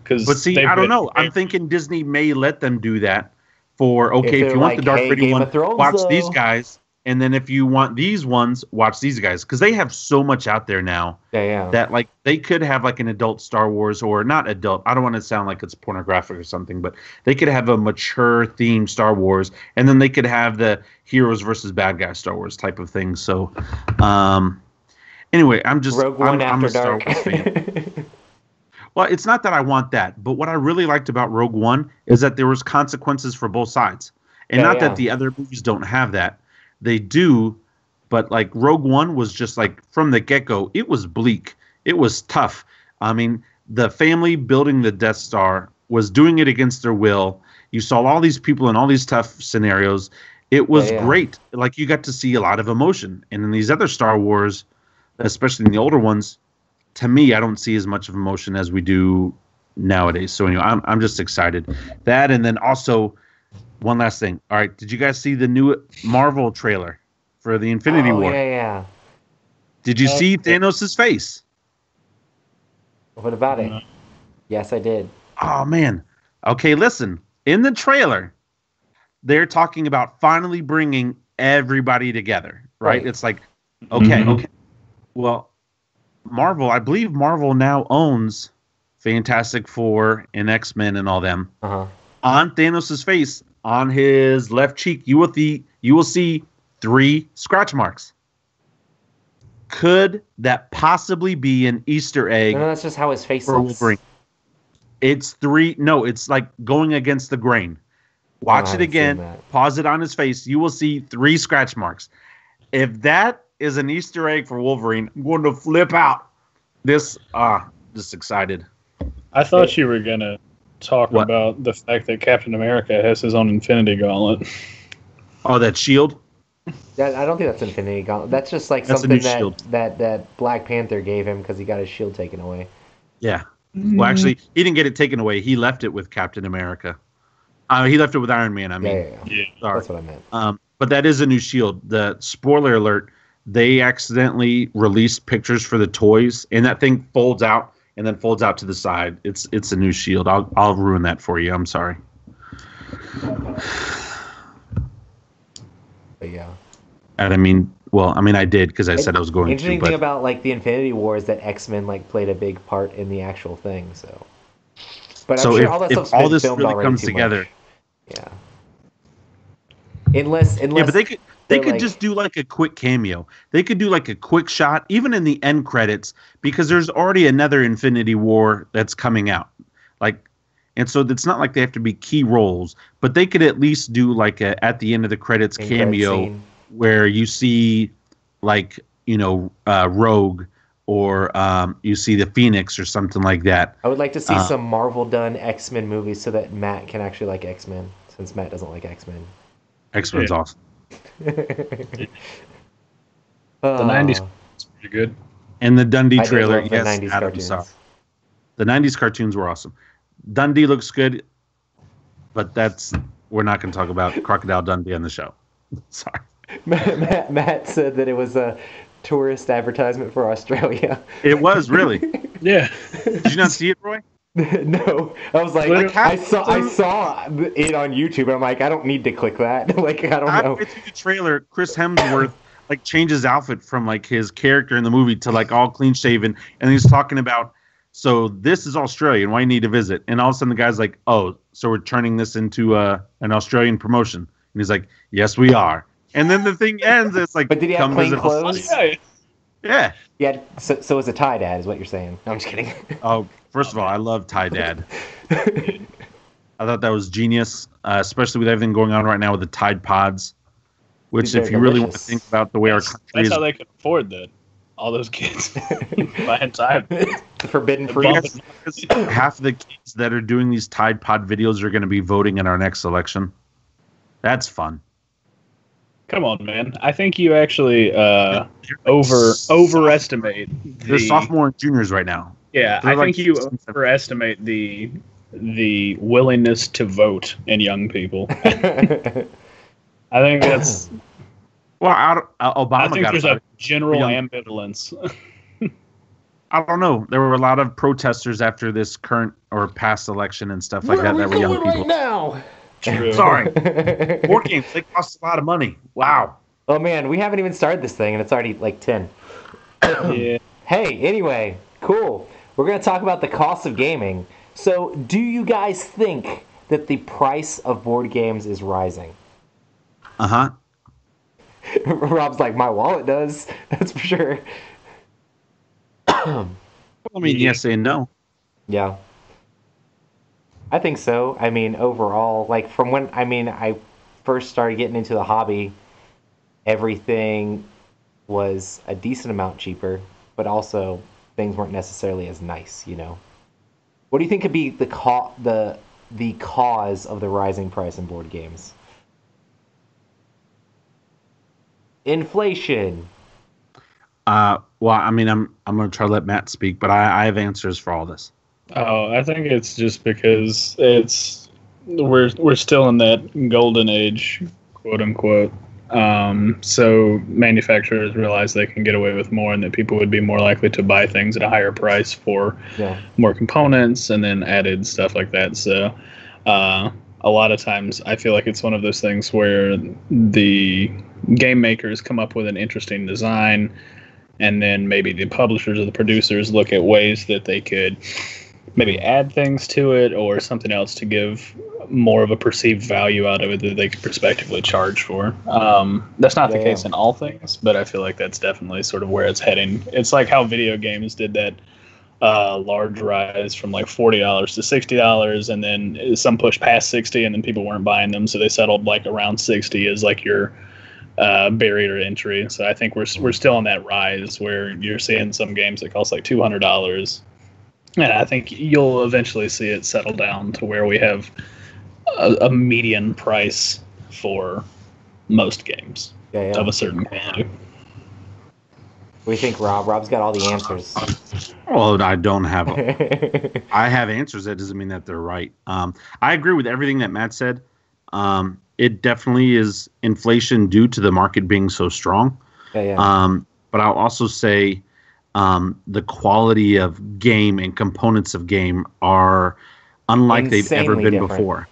But see, I don't know. I'm thinking Disney may let them do that for, okay, if they're you want like, the Darth "Hey, Vader Game one, of Thrones, watch though." these guys. And then if you want these ones, watch these guys. Because they have so much out there now Yeah. that, like, they could have, like, an adult Star Wars, or not adult. I don't want to sound like it's pornographic or something, but they could have a mature themed Star Wars. And then they could have the heroes versus bad guys Star Wars type of thing. So, anyway, I'm just... Rogue One I'm After a Star Dark. Wars fan. Well, it's not that I want that, but what I really liked about Rogue One is that there was consequences for both sides. And Yeah, not yeah. that the other movies don't have that. They do, but like Rogue One was just like from the get-go, it was bleak. It was tough. I mean, the family building the Death Star was doing it against their will. You saw all these people in all these tough scenarios. It was Yeah. great. Like, you got to see a lot of emotion. And in these other Star Wars, especially in the older ones, to me, I don't see as much of emotion as we do nowadays. So anyway, I'm just excited. That, and then also one last thing. All right, did you guys see the new Marvel trailer for the Infinity War? Yeah. Did you see Thanos' face? What about it? No. Yes, I did. Oh man, Okay, listen. In the trailer, they're talking about finally bringing everybody together, right? Right. It's like, okay. Well, I believe Marvel now owns Fantastic Four and X-Men and all them. Uh-huh. On Thanos' face, on his left cheek, you will see 3 scratch marks. Could that possibly be an Easter egg No, that's just how his face for looks. Wolverine? It's 3. No, it's like going against the grain. Watch it again. Pause it on his face. You will see 3 scratch marks. If that is an Easter egg for Wolverine, I'm going to flip out. Just excited. I thought you were gonna talk What? about the fact that Captain America has his own Infinity Gauntlet. Oh, that shield? Yeah, I don't think that's Infinity Gauntlet. That's just like That's a something new shield. that Black Panther gave him because he got his shield taken away. Yeah. Well, actually, he didn't get it taken away. He left it with Captain America. He left it with Iron Man, I mean. Yeah. Sorry. That's what I meant. But that is a new shield. The spoiler alert, they accidentally released pictures for the toys, and that thing folds out and then folds out to the side. It's a new shield. I'll ruin that for you. I'm sorry. But yeah. And I did because I said I was going to. Interesting But thing about like the Infinity War is that X-Men like played a big part in the actual thing. So, but I'm so sure all that if stuff's all been this filmed really already comes too together, much. Yeah. Unless yeah, but they could like- just do like a quick cameo. They could do like a quick shot, even in the end credits, because there's already another Infinity War that's coming out. And so it's not like they have to be key roles, but they could at least do like a at the end of the credits end credit cameo scene. where you see like Rogue or you see the Phoenix or something like that. I would like to see some Marvel done X-Men movies so that Matt can actually like X-Men, since Matt doesn't like X-Men. X-Men's Yeah. awesome. The 90s was pretty good. And the Dundee I did trailer, love the yes, 90s Adam cartoons. saw. The 90s cartoons were awesome. Dundee looks good, but we're not going to talk about Crocodile Dundee on the show. Sorry. Matt said that it was a tourist advertisement for Australia. It was really. Yeah. Did you not see it, Roy? No, I was like, Like, I saw it on YouTube, and I'm like, I don't need to click that. Like, I don't know. Halfway through the trailer, Chris Hemsworth like changed his outfit from like his character in the movie to like all clean shaven, and he's talking about, so this is Australia, and why you need to visit. And all of a sudden the guy's like, oh, so we're turning this into an Australian promotion. And he's like, yes, we are. And then the thing ends. It's like, But did he have come plain visit clothes? Australia. Yeah. Yeah, so it's a tie dad, is what you're saying. No, I'm just kidding. Oh, first of all, I love Ty Dad. I thought that was genius, especially with everything going on right now with the Tide Pods. Which, Dude, if they're you really want to delicious. think about the way our country That's is, how they can afford that. All those kids buying time. Forbidden The fruit. bump- half of the kids that are doing these Tide Pod videos are going to be voting in our next election. That's fun. Come on, man. I think you actually overestimate They're sophomore and juniors right now. Yeah, They're I like think you 16, 17. overestimate the willingness to vote in young people. I think that's. Well, Obama I think got there's it. a general Young. ambivalence. I don't know. There were a lot of protesters after this current or past election and stuff like that were young people. now? True. Sorry. Board games, they cost a lot of money. Wow. Oh man, we haven't even started this thing, and it's already like 10. Yeah. Hey, anyway, cool. We're going to talk about the cost of gaming. So, do you guys think that the price of board games is rising? Uh-huh. Rob's like, my wallet does. That's for sure. I mean, yes and no. Yeah. I think so. I mean, overall, like from when I first started getting into the hobby, everything was a decent amount cheaper, but also things weren't necessarily as nice, you know. What do you think could be the cause of the rising price in board games? Inflation. Well, I mean, I'm going to try to let Matt speak, but I have answers for all this. Oh, I think it's just because we're still in that golden age, quote unquote. So manufacturers realize they can get away with more, and that people would be more likely to buy things at a higher price for Yeah. more components and then added stuff like that. So A lot of times I feel like it's one of those things where the game makers come up with an interesting design, and then maybe the publishers or the producers look at ways that they could maybe add things to it or something else to give more of a perceived value out of it that they could prospectively charge for. That's not the case in all things, but I feel like that's definitely sort of where it's heading. It's like how video games did that large rise from like $40 to $60, and then some pushed past 60, and then people weren't buying them, so they settled like around 60 as like your barrier to entry. So I think we're still on that rise where you're seeing some games that cost like $200, and I think you'll eventually see it settle down to where we have a median price for most games of a certain quality. What do you think, Rob? Rob's got all the answers. Well, I don't have I have answers. That doesn't mean that they're right. I agree with everything that Matt said. It definitely is inflation due to the market being so strong. But I'll also say the quality of game and components of game are unlike they've ever been before.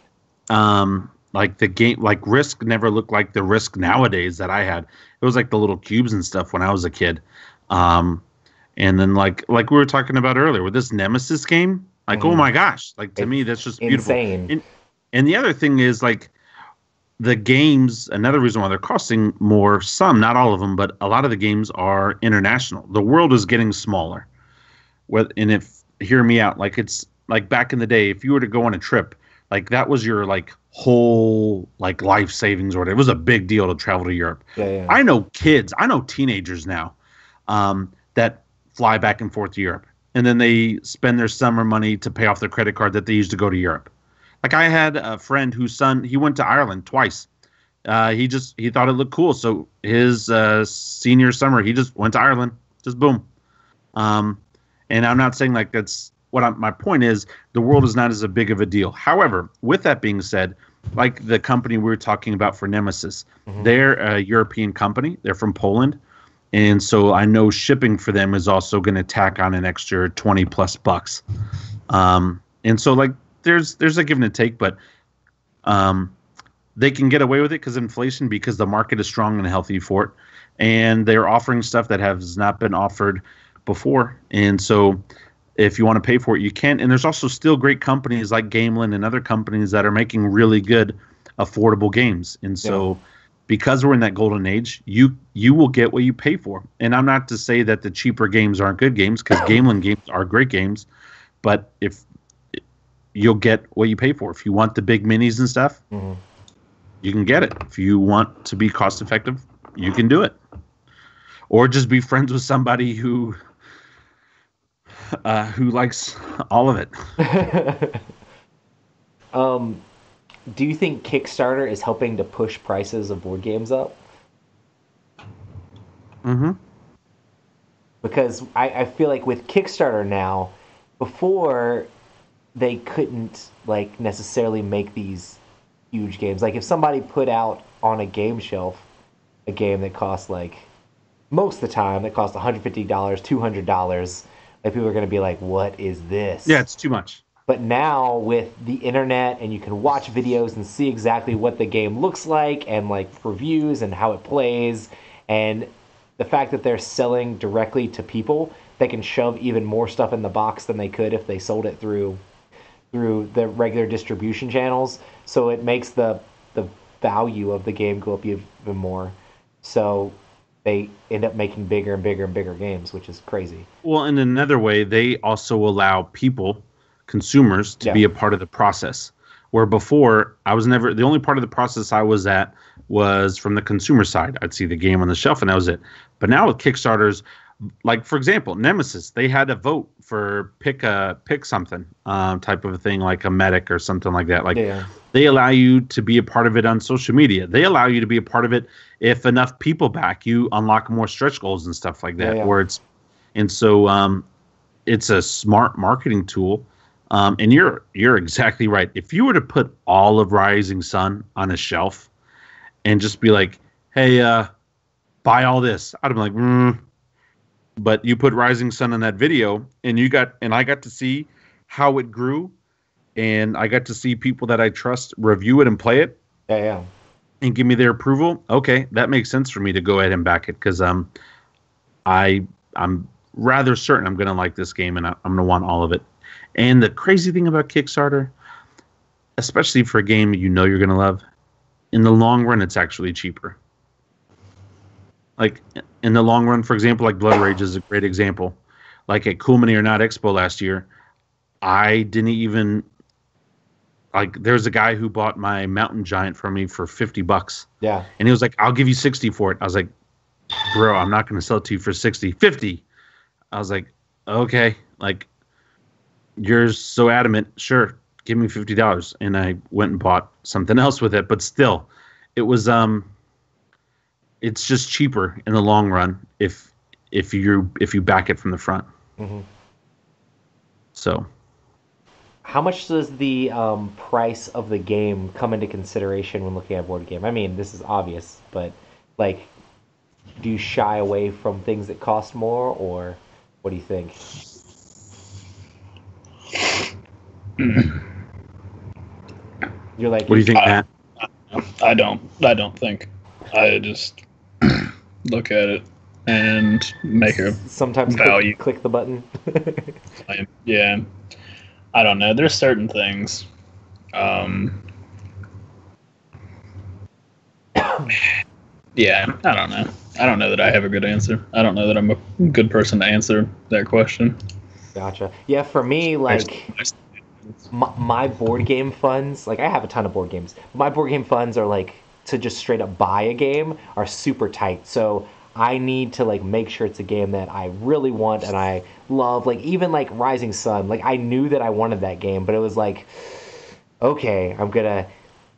Like the game, like Risk never looked like the Risk nowadays that I had. It was like the little cubes and stuff when I was a kid. And then like we were talking about earlier with this Nemesis game, like, oh my gosh, like to me, that's just beautiful. Insane. And the other thing is like the games, another reason why they're costing more, some, not all of them, but a lot of the games are international. The world is getting smaller. And if, hear me out, like it's like back in the day, if you were to go on a trip, like that was your like whole like life savings or whatever. It was a big deal to travel to Europe. I know kids, I know teenagers now that fly back and forth to Europe, and then they spend their summer money to pay off their credit card that they used to go to Europe. Like I had a friend whose son, he went to Ireland twice. He thought it looked cool, so his senior summer he just went to Ireland, just boom. And I'm not saying like that's my point is the world is not as big of a deal. However, with that being said, like the company we were talking about for Nemesis, they're a European company. They're from Poland. And so I know shipping for them is also going to tack on an extra $20+ and so like there's a give and a take, but they can get away with it because of inflation, because the market is strong and healthy for it. And they're offering stuff that has not been offered before. And so if you want to pay for it, you can. And there's also still great companies like Gamelin and other companies that are making really good, affordable games. And so because we're in that golden age, you will get what you pay for. And I'm not to say that the cheaper games aren't good games, because Gamelin games are great games. But if you'll get what you pay for. If you want the big minis and stuff, you can get it. If you want to be cost effective, you can do it. Or just be friends with somebody who likes all of it. Do you think Kickstarter is helping to push prices of board games up? Because I feel like with Kickstarter now, before they couldn't like necessarily make these huge games. Like if somebody put out on a game shelf a game that costs like most of the time that costs $150, $200, like people are going to be like, what is this? Yeah, it's too much. But now with the internet, and you can watch videos and see exactly what the game looks like, and like reviews and how it plays, and the fact that they're selling directly to people, they can shove even more stuff in the box than they could if they sold it through the regular distribution channels. So it makes the value of the game go up even more. So they end up making bigger and bigger and bigger games, which is crazy. Well, in another way, they also allow people, consumers, to be a part of the process. Where before, I was never, the only part of the process I was at was from the consumer side. I'd see the game on the shelf and that was it. But now with Kickstarters, like for example, Nemesis, they had a vote for pick something type of a thing, like a medic or something like that. Like they allow you to be a part of it on social media. They allow you to be a part of it if enough people back you, unlock more stretch goals and stuff like that. Where it's, and so it's a smart marketing tool. And you're exactly right. If you were to put all of Rising Sun on a shelf and just be like, hey, buy all this, I'd be like, But you put Rising Sun in that video, and I got to see how it grew and I got to see people that I trust review it and play it. Yeah. And give me their approval. Okay, that makes sense for me to go ahead and back it because I'm rather certain I'm going to like this game and I'm going to want all of it. And the crazy thing about Kickstarter, especially for a game you're going to love, in the long run, it's actually cheaper. Like in the long run, for example, like Blood Rage is a great example. Like at Cool Mini or Not Expo last year, I didn't even. Like, there's a guy who bought my Mountain Giant for me for $50. Yeah. And he was like, I'll give you 60 for it. I was like, bro, I'm not going to sell it to you for 60. 50. I was like, okay. Like, you're so adamant. Sure. Give me $50. And I went and bought something else with it. But still, it was, it's just cheaper in the long run if you back it from the front. Mm-hmm. So. How much does the price of the game come into consideration when looking at a board game? I mean, this is obvious, but like, do you shy away from things that cost more, or what do you think? You're like, what do you think, Matt? I don't think. I just look at it and make a sometimes value. Click the button. Yeah. I don't know. There's certain things. Yeah, I don't know. I don't know that I have a good answer. I don't know that I'm a good person to answer that question. Gotcha. Yeah, for me, like, my board game funds, like, I have a ton of board games. My board game funds are, like, to just straight up buy a game are super tight. So I need to, like, make sure it's a game that I really want and I love. Like, even, like, Rising Sun. Like, I knew that I wanted that game, but it was like, okay, I'm going to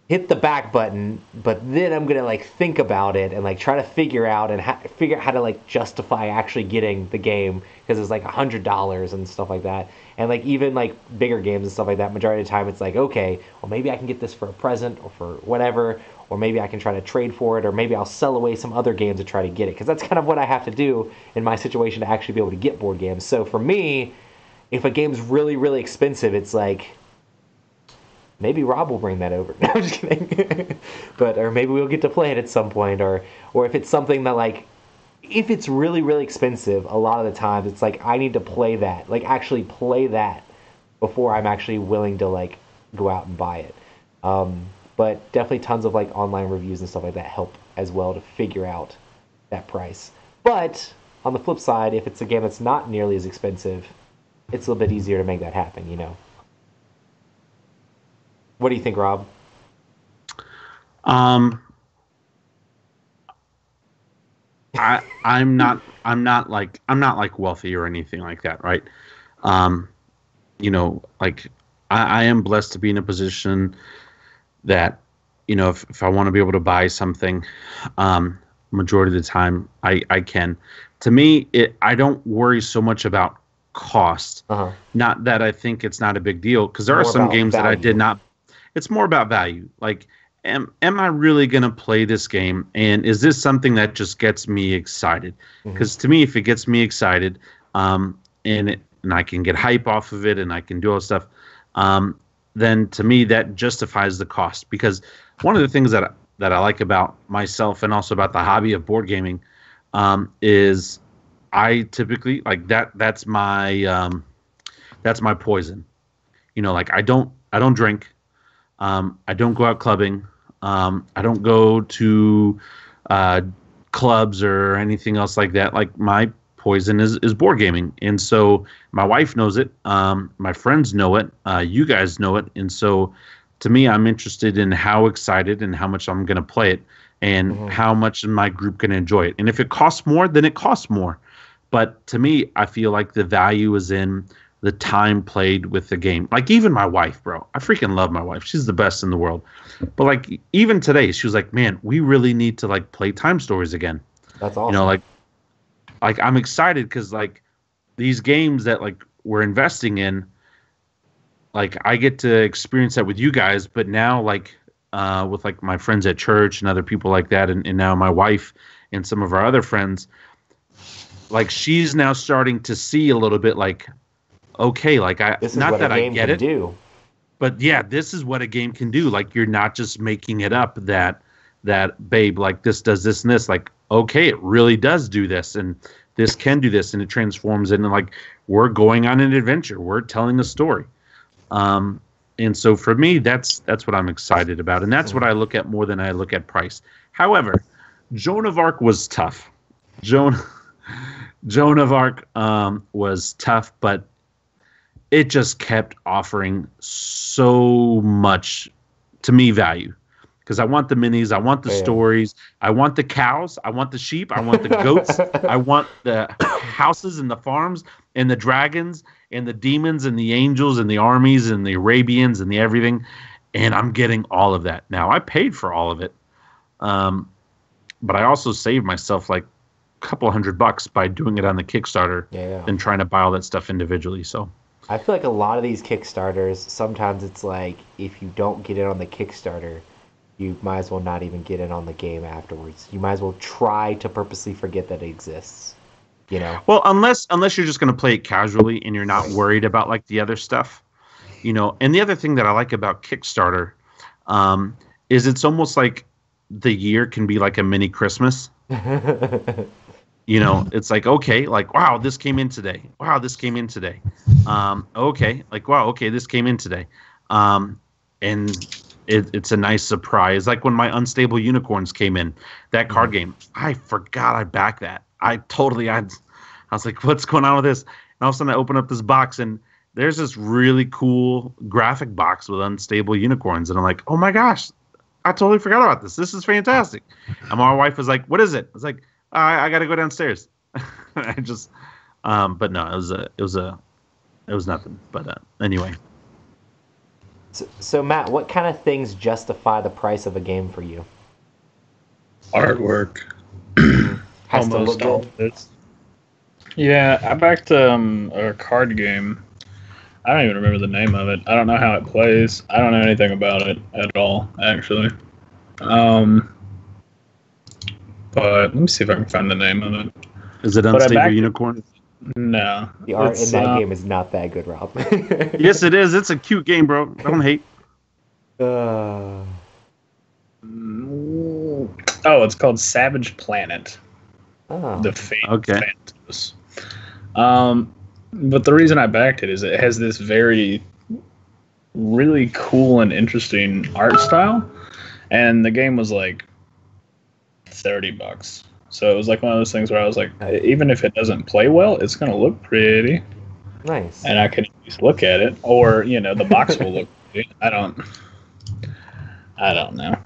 hit the back button, but then I'm going to, like, think about it and, like, try to figure out how to, like, justify actually getting the game because it's, like, $100 and stuff like that. And, like, even, like, bigger games and stuff like that, majority of the time it's like, okay, well, maybe I can get this for a present or for whatever, or maybe I can try to trade for it, or maybe I'll sell away some other games to try to get it. Because that's kind of what I have to do in my situation to actually be able to get board games. So for me, if a game's really, really expensive, it's like, maybe Rob will bring that over. No, I'm just kidding. Or maybe we'll get to play it at some point. Or if it's something that, like, if it's really, really expensive, a lot of the times it's like, I need to play that. Like, actually play that before I'm actually willing to, like, go out and buy it. But definitely tons of, like, online reviews and stuff like that help as well to figure out that price. But on the flip side, if it's a game that's not nearly as expensive, it's a little bit easier to make that happen, you know? What do you think, Rob? I'm not like wealthy or anything like that, right? You know, like I am blessed to be in a position that, you know, if I want to be able to buy something, majority of the time I can. To me, I don't worry so much about cost. Uh-huh. Not that I think it's not a big deal, because there are some games that I did not. It's more about value. Like, am I really going to play this game? And is this something that just gets me excited? Because to me, if it gets me excited, and I can get hype off of it and I can do all this stuff, then to me that justifies the cost. Because one of the things that I like about myself and also about the hobby of board gaming is I typically like that's my poison. You know, like I don't drink. I don't go out clubbing. I don't go to clubs or anything else like that. Like, my poison is board gaming. And so my wife knows it. My friends know it. You guys know it. And so to me, I'm interested in how excited and how much I'm going to play it and how much my group can enjoy it. And if it costs more, then it costs more. But to me, I feel like the value is in the time played with the game. Like, even my wife, bro, I freaking love my wife. She's the best in the world. But like, even today, she was like, man, we really need to like play Time Stories again. That's awesome. You know, like I'm excited because like these games that like we're investing in, like I get to experience that with you guys, but now like with like my friends at church and other people like that, and now my wife and some of our other friends, like she's now starting to see a little bit like, okay, like this is not what that a game I get can it. do. But yeah, this is what a game can do. Like, you're not just making it up that babe, like, this does this and this. Like, okay, it really does do this, and this can do this, and it transforms it, and like, we're going on an adventure. We're telling a story. And so for me, that's what I'm excited about, and that's what I look at more than I look at price. However, Joan of Arc was tough. Joan of Arc was tough, but it just kept offering so much, to me, value. Because I want the minis, I want the stories, I want the cows, I want the sheep, I want the goats, I want the houses and the farms and the dragons and the demons and the angels and the armies and the Arabians and the everything. And I'm getting all of that. Now, I paid for all of it. But I also saved myself like a couple $100 by doing it on the Kickstarter and trying to buy all that stuff individually. So I feel like a lot of these Kickstarters, sometimes it's like, if you don't get in on the Kickstarter, you might as well not even get in on the game afterwards. You might as well try to purposely forget that it exists. You know? Well, unless you're just going to play it casually and you're not worried about like the other stuff, you know. And the other thing that I like about Kickstarter is it's almost like the year can be like a mini Christmas. You know, it's like, okay, like, wow, this came in today. Wow, this came in today. Okay, like, wow, okay, this came in today. And it's a nice surprise. Like when my Unstable Unicorns came in, that card game, I forgot I backed that. I was like, what's going on with this? And all of a sudden I open up this box and there's this really cool graphic box with Unstable Unicorns. And I'm like, oh my gosh, I totally forgot about this. This is fantastic. And my wife was like, what is it? I was like, I got to go downstairs. I just, but no, it was nothing. But anyway. So Matt, what kind of things justify the price of a game for you? Artwork. Has to look good. Yeah, I backed a card game. I don't even remember the name of it. I don't know how it plays. I don't know anything about it at all, actually. But let me see if I can find the name of it. Is it Unstable Unicorn? No. The art in that game is not that good, Rob. Yes, it is. It's a cute game, bro. Don't hate. Oh, it's called Savage Planet. Oh. The Fate of Phantos. But the reason I backed it is it has this very, really cool and interesting art style, and the game was like $30. So it was like one of those things where I was like, even if it doesn't play well, it's gonna look pretty. Nice. And I can at least look at it, or you know, the box will look pretty. I don't know.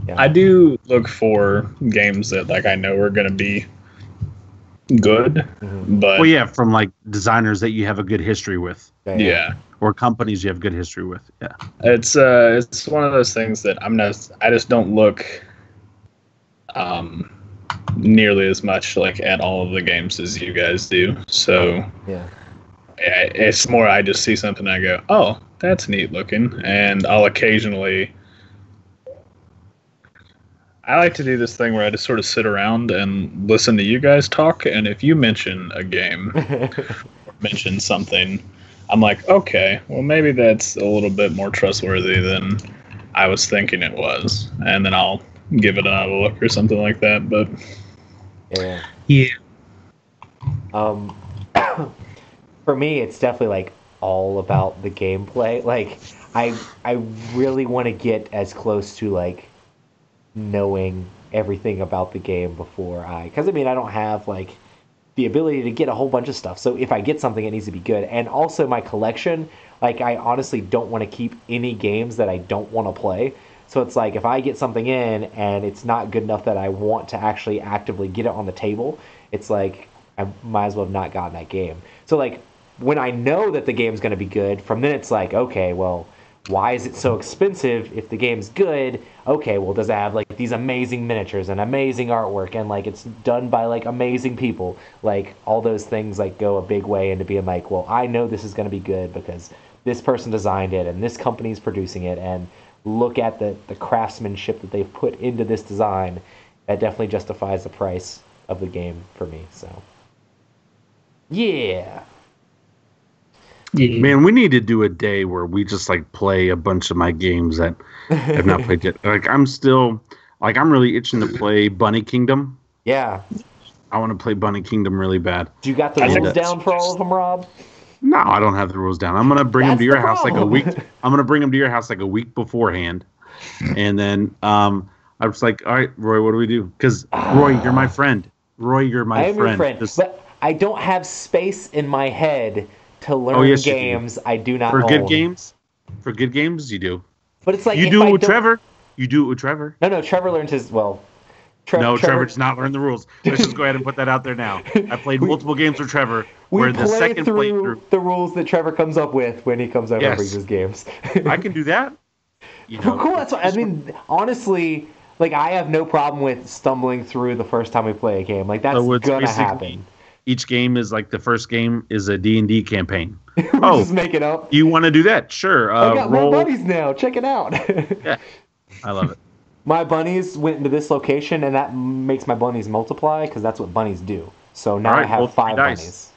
Yeah. I do look for games that like I know are gonna be good, but well, yeah, from like designers that you have a good history with, yeah, or companies you have good history with, yeah. It's one of those things that I just don't look nearly as much like at all of the games as you guys do. So yeah, it's more I just see something and I go, oh, that's neat looking, and I'll occasionally. I like to do this thing where I just sort of sit around and listen to you guys talk, and if you mention a game or mention something, I'm like, okay, well maybe that's a little bit more trustworthy than I was thinking it was, and then I'll give it another look or something like that. But yeah. For me, it's definitely like all about the gameplay. Like I really want to get as close to like knowing everything about the game before because I mean I don't have like the ability to get a whole bunch of stuff, so if I get something it needs to be good. And also my collection, like I honestly don't want to keep any games that I don't want to play, so it's like if I get something in and it's not good enough that I want to actually actively get it on the table, it's like I might as well have not gotten that game. So like when I know that the game's going to be good, from then it's like, okay, well, why is it so expensive if the game's good? Okay, well, does it have like these amazing miniatures and amazing artwork and like it's done by like amazing people? Like all those things like go a big way into being like, well, I know this is going to be good because this person designed it and this company's producing it, and look at the craftsmanship that they've put into this design. That definitely justifies the price of the game for me. So yeah. Yeah. Man, we need to do a day where we just like play a bunch of my games that have not played yet. Like I'm really itching to play Bunny Kingdom. Yeah. I want to play Bunny Kingdom really bad. Do you got the rules down for all of them, Rob? No, I don't have the rules down. I'm gonna bring them to your house like a week. problem. I'm gonna bring them to your house like a week beforehand, and then I was like, all right, Roy, what do we do? Because Roy, you're my friend. Roy, you're my I am friend. your friend, but I don't have space in my head to learn yes, you do. games I do not for own. good games. For good games, you do. But it's like You if do I it with don't- Trevor. You do it with Trevor. No, Trevor learns his No, Trevor Trevor does not learn the rules. Let's just go ahead and put that out there now. I played multiple games with Trevor. We Where the play second through playthrough, the rules that Trevor comes up with when he comes over and Yes. brings his games. I can do that. You know, Cool. That's what, I mean, honestly, like I have no problem with stumbling through the first time we play a game. Like that's So it's gonna basically- happen. Each game is like the first game is a D&D campaign. We're just make it up. You want to do that? Sure. I got roll. more bunnies now. Check it out. Yeah, I love it. My bunnies went into this location, and that makes my bunnies multiply because that's what bunnies do. So now All right, I roll have 3 5 dice. bunnies.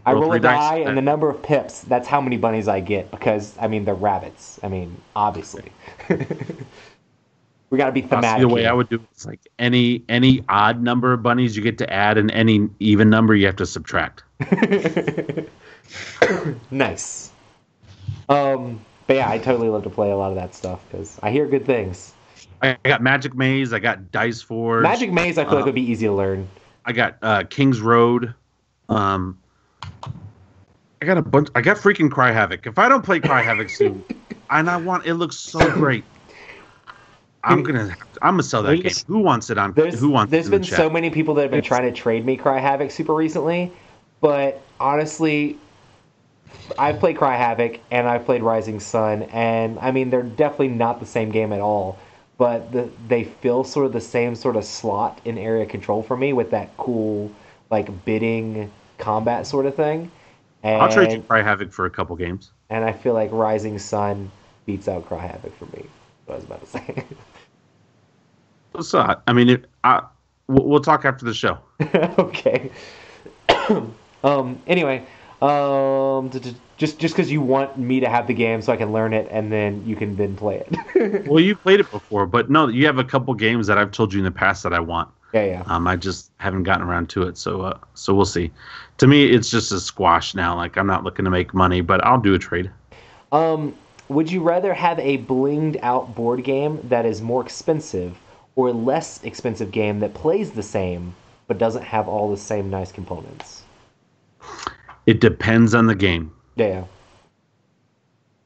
I Roll roll a 3 dice. die, and the number of pips, that's how many bunnies I get because, I mean, they're rabbits. I mean, obviously. We got to be thematic. The way here. I would do it is like any odd number of bunnies you get to add, and any even number you have to subtract. Nice. But yeah, I totally love to play a lot of that stuff because I hear good things. I got Magic Maze. I got Dice Forge. Magic Maze, I feel like would be easy to learn. I got King's Road. I got a bunch. I got freaking Cry Havoc. If I don't play Cry Havoc soon, it looks so great. I'm gonna sell that game. Who wants it on? Who wants There's it in been the chat? so many people that have been trying to trade me Cry Havoc super recently, but honestly, I've played Cry Havoc and I've played Rising Sun, and I mean they're definitely not the same game at all, but they fill sort of the same sort of slot in area control for me with that cool like bidding combat sort of thing. And, I'll trade you Cry Havoc for a couple games. and I feel like Rising Sun beats out Cry Havoc for me. What I was about to say. So I mean, we'll talk after the show. Okay. Anyway, just because you want me to have the game so I can learn it and then you can then play it. Well, you played it before, but no, you have a couple games that I've told you in the past that I want. Yeah. I just haven't gotten around to it, so we'll see. To me, it's just a squash now. Like I'm not looking to make money, but I'll do a trade. Would you rather have a blinged out board game that is more expensive or a less expensive game that plays the same but doesn't have all the same nice components? It depends on the game. Yeah.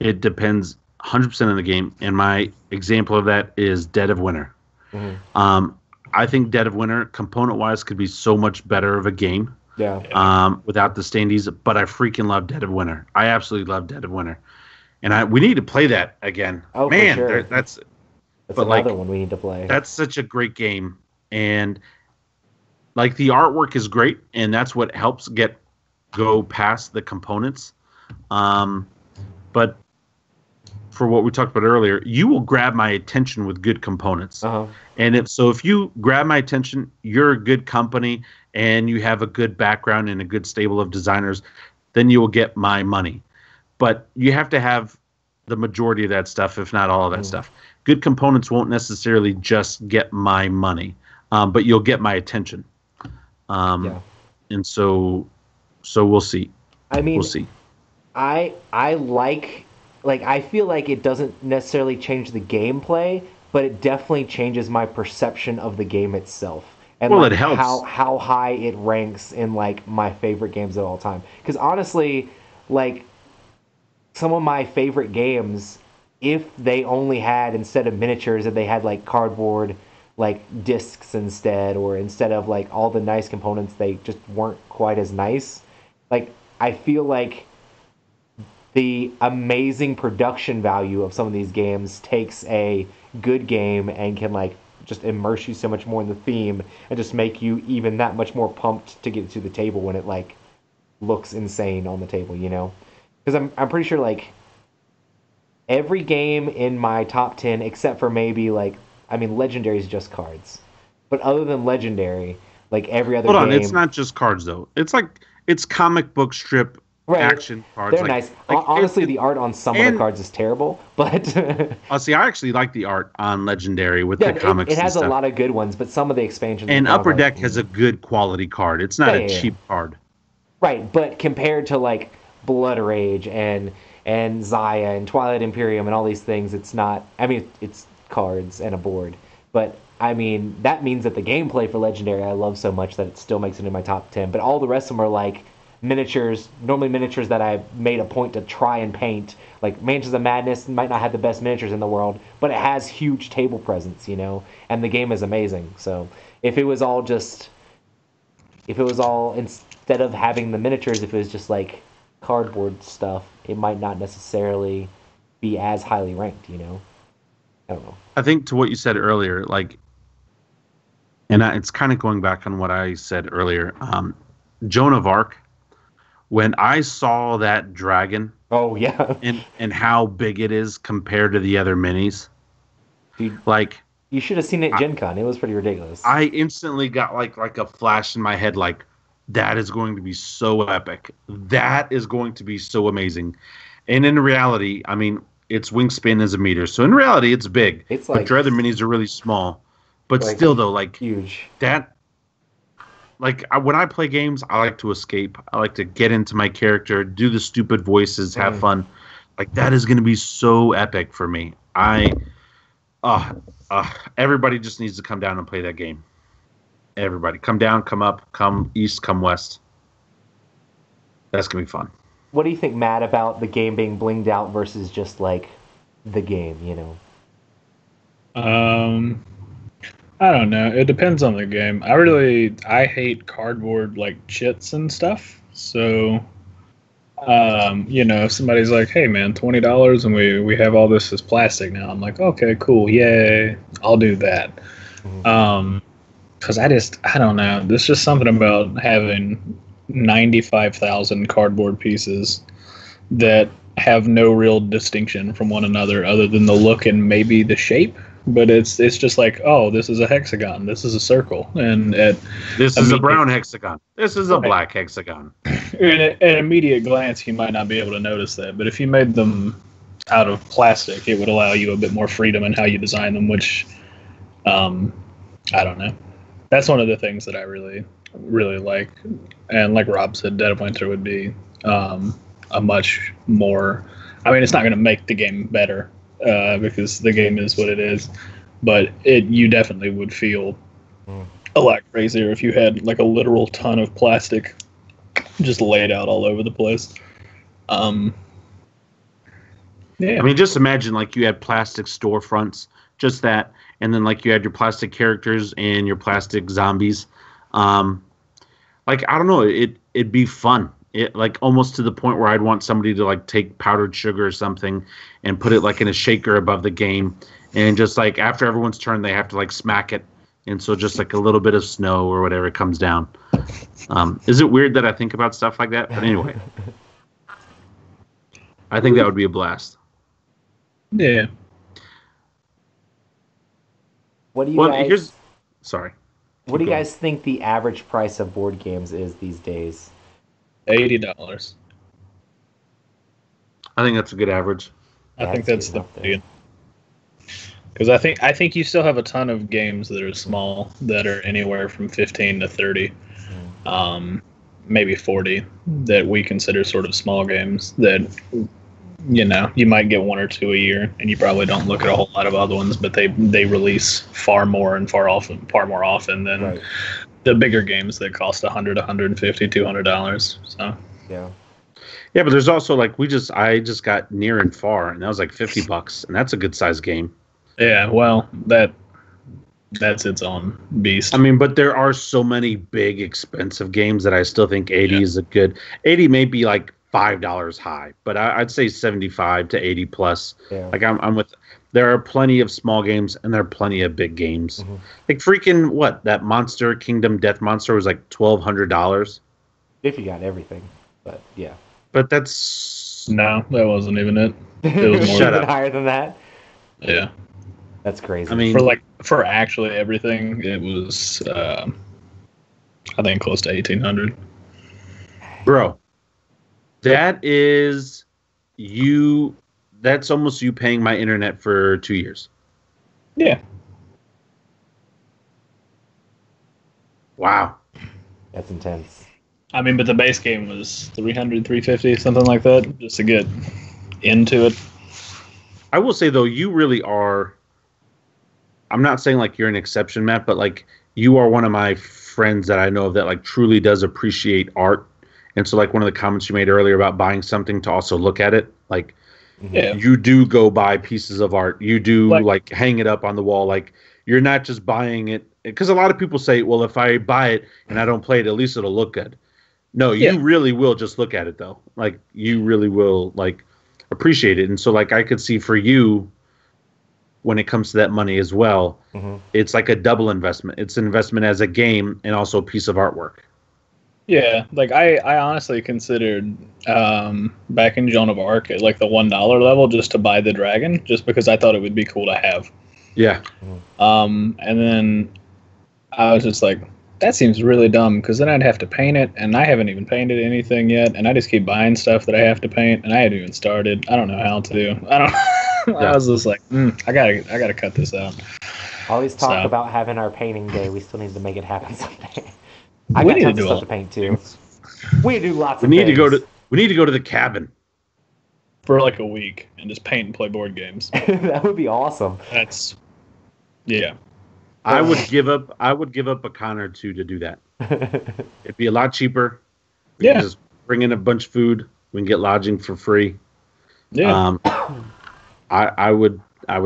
It depends 100% on the game. And my example of that is Dead of Winter. Mm-hmm. I think Dead of Winter, component-wise, could be so much better of a game without the standees. But I freaking love Dead of Winter. I absolutely love Dead of Winter. And we need to play that again. Oh, man, for sure. that's That's another one we need to play. That's such a great game. And like the artwork is great, and that's what helps go past the components. But for what we talked about earlier, you will grab my attention with good components. Uh-huh. And if you grab my attention, you're a good company and you have a good background and a good stable of designers, then you will get my money. But you have to have the majority of that stuff, if not all of that stuff. Good components won't necessarily just get my money, but you'll get my attention. And so we'll see. I mean, we'll see. I I feel like it doesn't necessarily change the gameplay, but it definitely changes my perception of the game itself. And Well, like it helps. how high it ranks in like my favorite games of all time. Because honestly, like some of my favorite games, if they only had, instead of miniatures, if they had like cardboard like discs instead, or instead of like all the nice components, they just weren't quite as nice. Like I feel like the amazing production value of some of these games takes a good game and can like just immerse you so much more in the theme and just make you even that much more pumped to get to the table when it like looks insane on the table, you know? Because I'm pretty sure like every game in my top 10 except for maybe like, I mean, Legendary is just cards, but other than Legendary, like every other Hold on, game, it's not just cards though. It's comic book strip action cards. They're nice. Honestly, the art on some of the cards is terrible, but see, I actually like the art on Legendary with the comics. It has and a stuff. lot of good ones, but some of the expansions. And Upper Deck has a good quality card. It's not a cheap card. Right, but compared to like Blood Rage and Zaya and Twilight Imperium and all these things, it's not. I mean, it's cards and a board, but I mean that means that the gameplay for Legendary I love so much that it still makes it in my top 10. But all the rest of them are like miniatures, normally miniatures that I made a point to try and paint. Like Mansions of Madness might not have the best miniatures in the world, but it has huge table presence, you know, and the game is amazing. So if it was all instead of having the miniatures, if it was just like cardboard stuff, it might not necessarily be as highly ranked, you know? I don't know. I think to what you said earlier, like, and it's kind of going back on what I said earlier, Joan of Arc, when I saw that dragon, oh yeah, and how big it is compared to the other minis, dude, like you should have seen it at Gen Con. It was pretty ridiculous. I instantly got like a flash in my head, like that is going to be so epic. That is going to be so amazing. And in reality, I mean, its wingspan is a meter, so in reality, it's big. It's like, but your other minis are really small. But like, still, though, like huge. That. Like, when I play games, I like to escape. I like to get into my character, do the stupid voices, have fun. Like, that is going to be so epic for me. Everybody just needs to come down and play that game. Everybody. Come down, come up, come east, come west. That's going to be fun. What do you think, Matt, about the game being blinged out versus just, like, the game, you know? I don't know. It depends on the game. I hate cardboard like chits and stuff. So, you know, if somebody's like, "Hey, man, $20 and we have all this as plastic now," I'm like, "Okay, cool, yay, I'll do that." Because I don't know. There's just something about having 95,000 cardboard pieces that have no real distinction from one another other than the look and maybe the shape. But it's just like, oh, this is a hexagon, this is a circle, and this is a brown hexagon, this is a black hexagon. At immediate glance, you might not be able to notice that, but if you made them out of plastic, it would allow you a bit more freedom in how you design them, which, I don't know. That's one of the things that I really, really like. And like Rob said, Dead of Winter would be a much more... I mean, it's not going to make the game better, because the game is what it is, but you definitely would feel a lot crazier if you had like a literal ton of plastic just laid out all over the place. Yeah. I mean, just imagine like you had plastic storefronts, just that, and then like you had your plastic characters and your plastic zombies. Like, I don't know, it'd be fun. It like almost to the point where I'd want somebody to like take powdered sugar or something and put it like in a shaker above the game, and just like after everyone's turn they have to like smack it, and so just like a little bit of snow or whatever comes down. Is it weird that I think about stuff like that? But anyway, I think that would be a blast. Yeah. What do you guys? Sorry. What do you guys think the average price of board games is these days? $80. I think that's a good average. I think that's the median. Because I think you still have a ton of games that are small that are anywhere from 15 to 30, maybe 40 that we consider sort of small games that, you know, you might get one or two a year, and you probably don't look at a whole lot of other ones, but they release far more more often than the bigger games that cost $100, $150, $200. So yeah, but there's also like I just got Near and Far, and that was like $50, and that's a good sized game. Yeah, well, that's its own beast. I mean, but there are so many big expensive games that I still think 80 is a good. 80 may be like $5 high, but I'd say 75 to 80 plus. Yeah. Like I'm with. There are plenty of small games and there are plenty of big games. Like freaking that Monster Kingdom Death Monster was like $1,200. If you got everything, but yeah. But that's no, that wasn't even it. It was more Shut up. Higher than that. Yeah, that's crazy. I mean, for actually everything, it was I think close to 1,800. Bro, That is you. That's almost you paying my internet for 2 years. Yeah. Wow. That's intense. I mean, but the base game was 300, 350, something like that, just to get into it. I will say though, you really are. I'm not saying like you're an exception, Matt, but like you are one of my friends that I know of that like truly does appreciate art. And so like one of the comments you made earlier about buying something to also look at it, like Yeah. you do go buy pieces of art. You do Like- like hang it up on the wall. Like you're not just buying it because a lot of people say, well, if I buy it and I don't play it, at least it'll look good. No, you Yeah. really will just look at it though. Like you really will like appreciate it. And so like I could see for you when it comes to that money as well, it's like a double investment. It's an investment as a game and also a piece of artwork. Yeah, like I honestly considered back in Joan of Arc at like the $1 level just to buy the dragon, just because I thought it would be cool to have. Yeah. And then I was just like, that seems really dumb because then I'd have to paint it, and I haven't even painted anything yet, and I just keep buying stuff that I have to paint, and I haven't even started. I don't know how to. I don't. I was just like, I gotta cut this out. Always talk So- about having our painting day. We still need to make it happen someday. We I got need to tons do of all- stuff to paint too. We need to do lots We of need to things. we need to go to the cabin. For like a week and just paint and play board games. That would be awesome. That's yeah. I would give up a con or two to do that. It'd be a lot cheaper. We can Yeah. just bring in a bunch of food. We can get lodging for free. Yeah. I would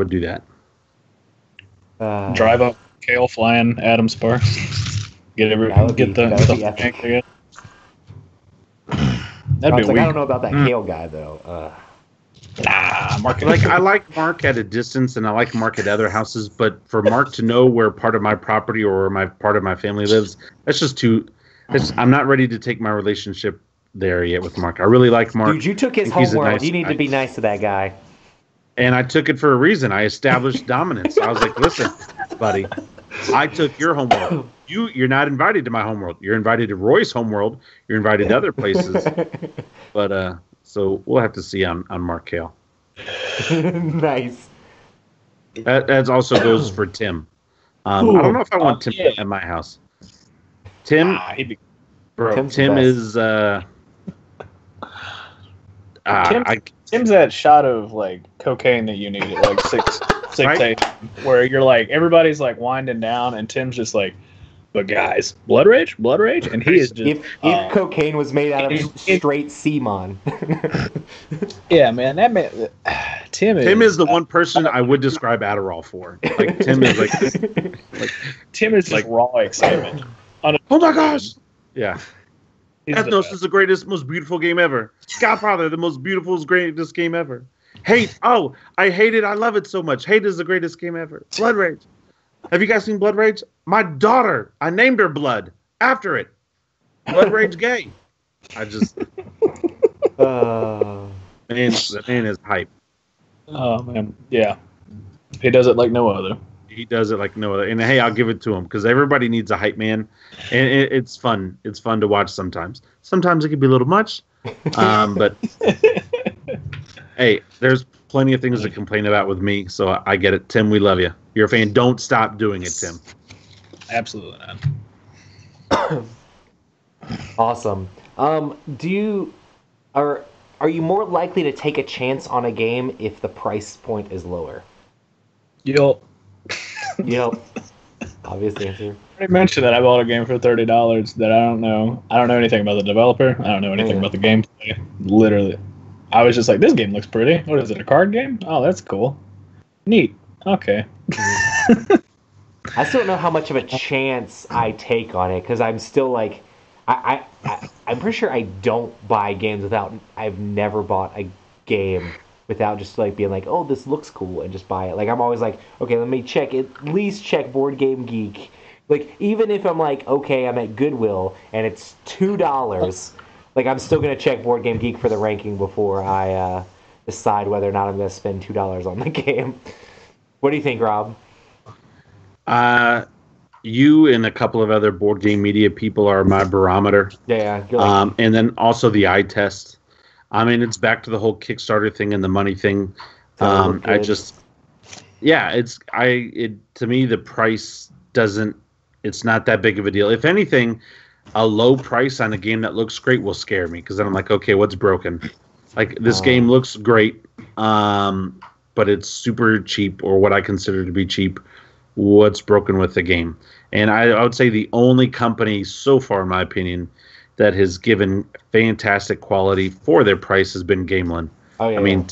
do that. Drive up Kale flying Adam Sparks. Get That would be- get the that would be the epic. tank together. I That'd be was a like, I week. don't know about that Kale guy though. Nah, Mark. Like I like Mark at a distance and I like Mark at other houses, but for Mark to know where part of my property or where my part of my family lives, that's just too. I'm not ready to take my relationship there yet with Mark. I really like Mark. Dude, you took his I think he's a homeworld. nice You need guy. to be nice to that guy. And I took it for a reason. I established dominance. I was like, listen, buddy, I took your homeworld. You're not invited to my homeworld. You're invited to Roy's homeworld. You're invited to other places. But so we'll have to see on Mark Kale. Nice. That also goes for Tim. I don't know if I want Tim yeah. at my house. Tim, He'd be, bro, Tim's the Tim best. is. Tim's that shot of like cocaine that you need at like six Right? 8, where you're like everybody's like winding down, and Tim's just like, but guys, blood rage, and he is just If cocaine was made out of it- straight Seamon. yeah, man. That man, Tim is the one person I would describe Adderall for. Like Tim is like, Tim is just raw excitement. oh my gosh, yeah. He's the Ethnos best. is the greatest, most beautiful game ever. Godfather, the most beautiful, greatest game ever. Hate, I hate it. I love it so much. Hate is the greatest game ever. Blood Rage. Have you guys seen Blood Rage? My daughter, I named her Blood after it. Blood Rage gay. I just, man, that man is hype. Oh man, yeah, he does it like no other. He does it like no other. And hey, I'll give it to him because everybody needs a hype man, and it's fun. It's fun to watch sometimes. Sometimes it can be a little much, but hey, there's plenty of things to complain about with me, so I get it. Tim, we love you. You're a fan. Don't stop doing it, Tim. Absolutely not. Awesome. Are you more likely to take a chance on a game if the price point is lower? You'll You know, obvious answer. already mentioned that I bought a game for $30 that I don't know. I don't know anything about the developer. I don't know anything about the gameplay. Literally, I was just like, this game looks pretty. What is it? A card game? Oh, that's cool. Neat. Okay. I still don't know how much of a chance I take on it because I'm still like, I'm pretty sure I don't buy games without. I've never bought a game without just like being like, oh, this looks cool and just buy it. Like I'm always like, okay, let me at least check Board Game Geek. Like even if I'm like, okay, I'm at Goodwill and it's $2, like I'm still gonna check Board Game Geek for the ranking before I decide whether or not I'm gonna spend $2 on the game. What do you think, Rob? You and a couple of other board game media people are my barometer. Yeah, you're like, And then also the eye test. I mean, it's back to the whole Kickstarter thing and the money thing. Totally I good. just, yeah, to me, the price doesn't, it's not that big of a deal. If anything, a low price on a game that looks great will scare me because then I'm like, okay, what's broken? Like this game looks great, but it's super cheap, or what I consider to be cheap. What's broken with the game? And I would say the only company so far, in my opinion, that has given fantastic quality for their price has been Gameland. Oh yeah. I mean,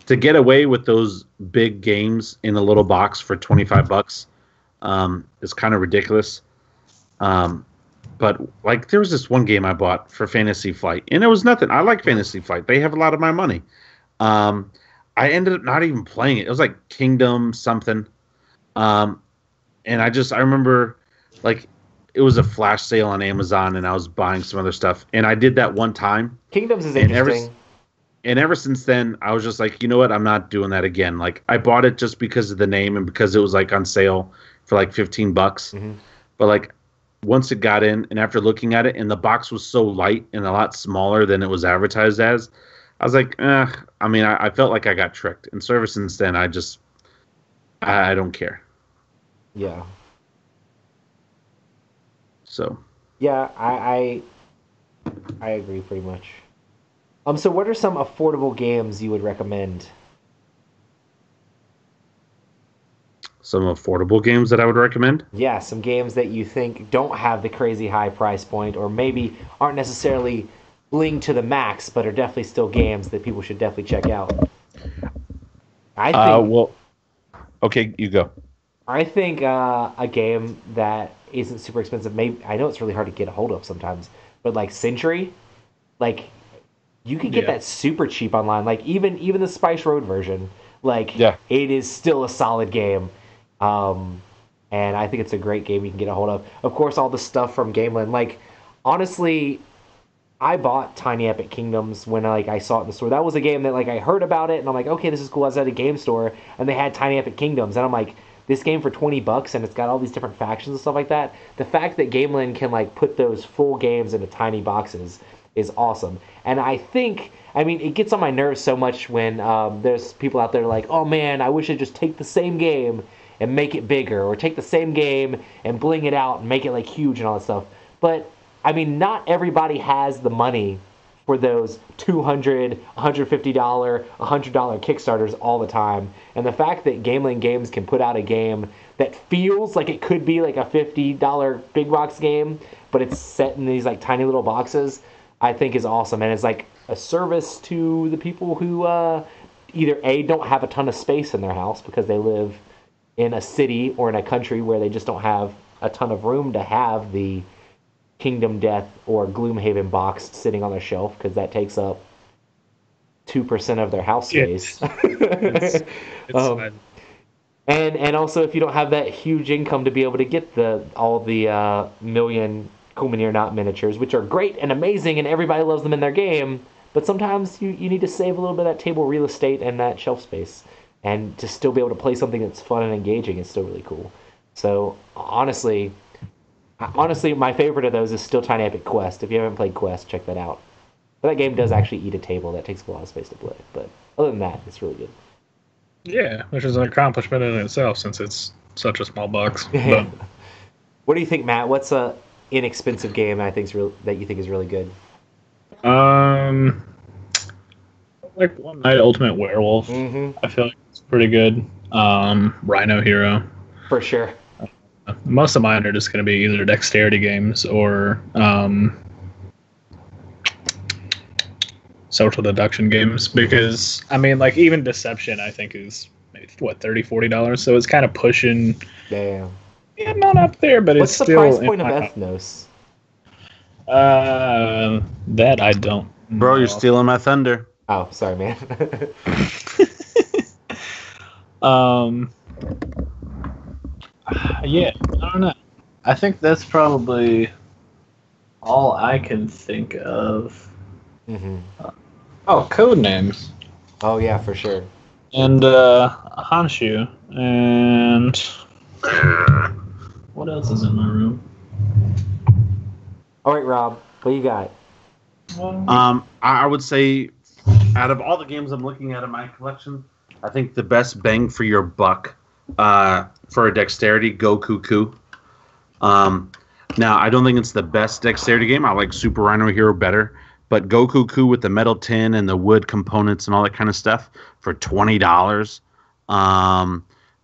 to get away with those big games in a little box for $25 is kind of ridiculous. But like, there was this one game I bought for Fantasy Flight, and it was nothing. I like Fantasy Flight; they have a lot of my money. I ended up not even playing it. It was like Kingdom something, and I remember like it was a flash sale on Amazon, and I was buying some other stuff, and I did that one time. Kingdoms is And interesting. ever since then, I was just like, you know what? I'm not doing that again. Like, I bought it just because of the name and because it was like on sale for like $15. But like, once it got in, and after looking at it, and the box was so light and a lot smaller than it was advertised as, I was like, I mean, I felt like I got tricked. And so ever since then, I don't care. Yeah. So Yeah, I agree pretty much. So what are some affordable games you would recommend? some affordable games that I would recommend. Yeah, some games that you think don't have the crazy high price point, or maybe aren't necessarily bling to the max, but are definitely still games that people should definitely check out. I think Okay, you go. I think a game that isn't super expensive. Maybe I know it's really hard to get a hold of sometimes, but like Century, like you can get Yeah. that super cheap online. Like even the Spice Road version, like Yeah. it is still a solid game. And I think it's a great game you can get a hold of. Of course, all the stuff from Gameland. Like honestly, I bought Tiny Epic Kingdoms when I saw it in the store. That was a game that like I heard about it and I'm like, okay, this is cool. I was at a game store and they had Tiny Epic Kingdoms and I'm like, this game for $20 and it's got all these different factions and stuff like that. The fact that Gameland can like put those full games into tiny boxes is awesome. And I think, I mean, it gets on my nerves so much when there's people out there like, oh man, I wish I'd just take the same game and make it bigger, or take the same game and bling it out and make it like huge and all that stuff. But I mean, not everybody has the money for those $200, $150, $100 Kickstarters all the time. And the fact that Gameland Games can put out a game that feels like it could be like a $50 big box game, but it's set in these like tiny little boxes, I think is awesome. And it's like a service to the people who either A, don't have a ton of space in their house because they live in a city or in a country where they just don't have a ton of room to have the Kingdom Death or Gloomhaven box sitting on their shelf because that takes up 2% of their house space. It's fine. And also if you don't have that huge income to be able to get all the million Cool Mini or Not miniatures, which are great and amazing and everybody loves them in their game, but sometimes you need to save a little bit of that table real estate and that shelf space. And to still be able to play something that's fun and engaging is still really cool. So honestly, my favorite of those is still Tiny Epic Quest. If you haven't played Quest, check that out. But that game does actually eat a table. That takes a lot of space to play. But other than that, it's really good. Yeah, which is an accomplishment in itself since it's such a small box. But What do you think, Matt? What's a inexpensive game that you think is really good? like One Night Ultimate Werewolf, Mm-hmm. I feel like it's pretty good. Rhino Hero. For sure. Most of mine are just going to be either dexterity games or social deduction games because, I mean, like even Deception, I think is maybe, what, $30, $40. So it's kind of pushing, Damn. yeah, not up there, but What's it's the still. price point of in my- Ethnos? That I don't Bro, know. you're stealing my thunder. Oh, sorry, man. Yeah, I don't know. I think that's probably all I can think of. hmm Oh, Codenames. Oh, yeah, for sure. And Hanshu. And what else is in my room? All right, Rob, what you got? I would say Out of all the games I'm looking at in my collection, I think the best bang for your buck for a dexterity, Go Cuckoo. Now, I don't think it's the best dexterity game. I like Super Rhino Hero better. But Go Cuckoo with the metal tin and the wood components and all that kind of stuff for $20,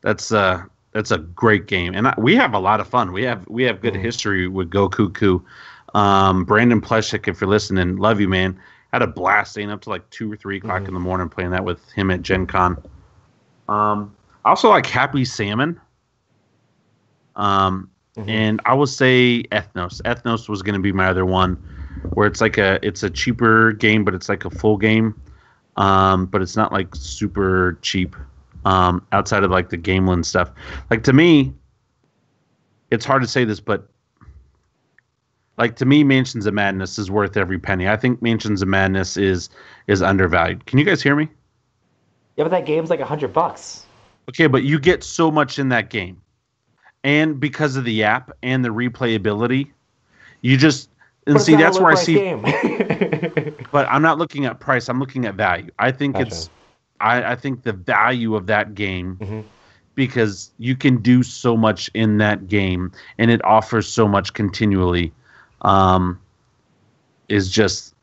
that's a great game. And we have a lot of fun. We have good history with Go Cuckoo. Brandon Pleshik, if you're listening, love you, man. Had a blast staying up to like 2 or 3 o'clock in the morning playing that with him at Gen Con. I also like Happy Salmon. And I will say Ethnos. Ethnos was going to be my other one, where it's a cheaper game, but it's like a full game. But it's not like super cheap. Outside of like the Gameland stuff. Like to me, it's hard to say this, but like to me, Mansions of Madness is worth every penny. I think Mansions of Madness is undervalued. Can you guys hear me? Yeah, but that game's like $100. Okay, but you get so much in that game. And because of the app and the replayability, you just see that's where I see game. But I'm not looking at price, I'm looking at value. I think I think the value of that game, because you can do so much in that game and it offers so much continually, is just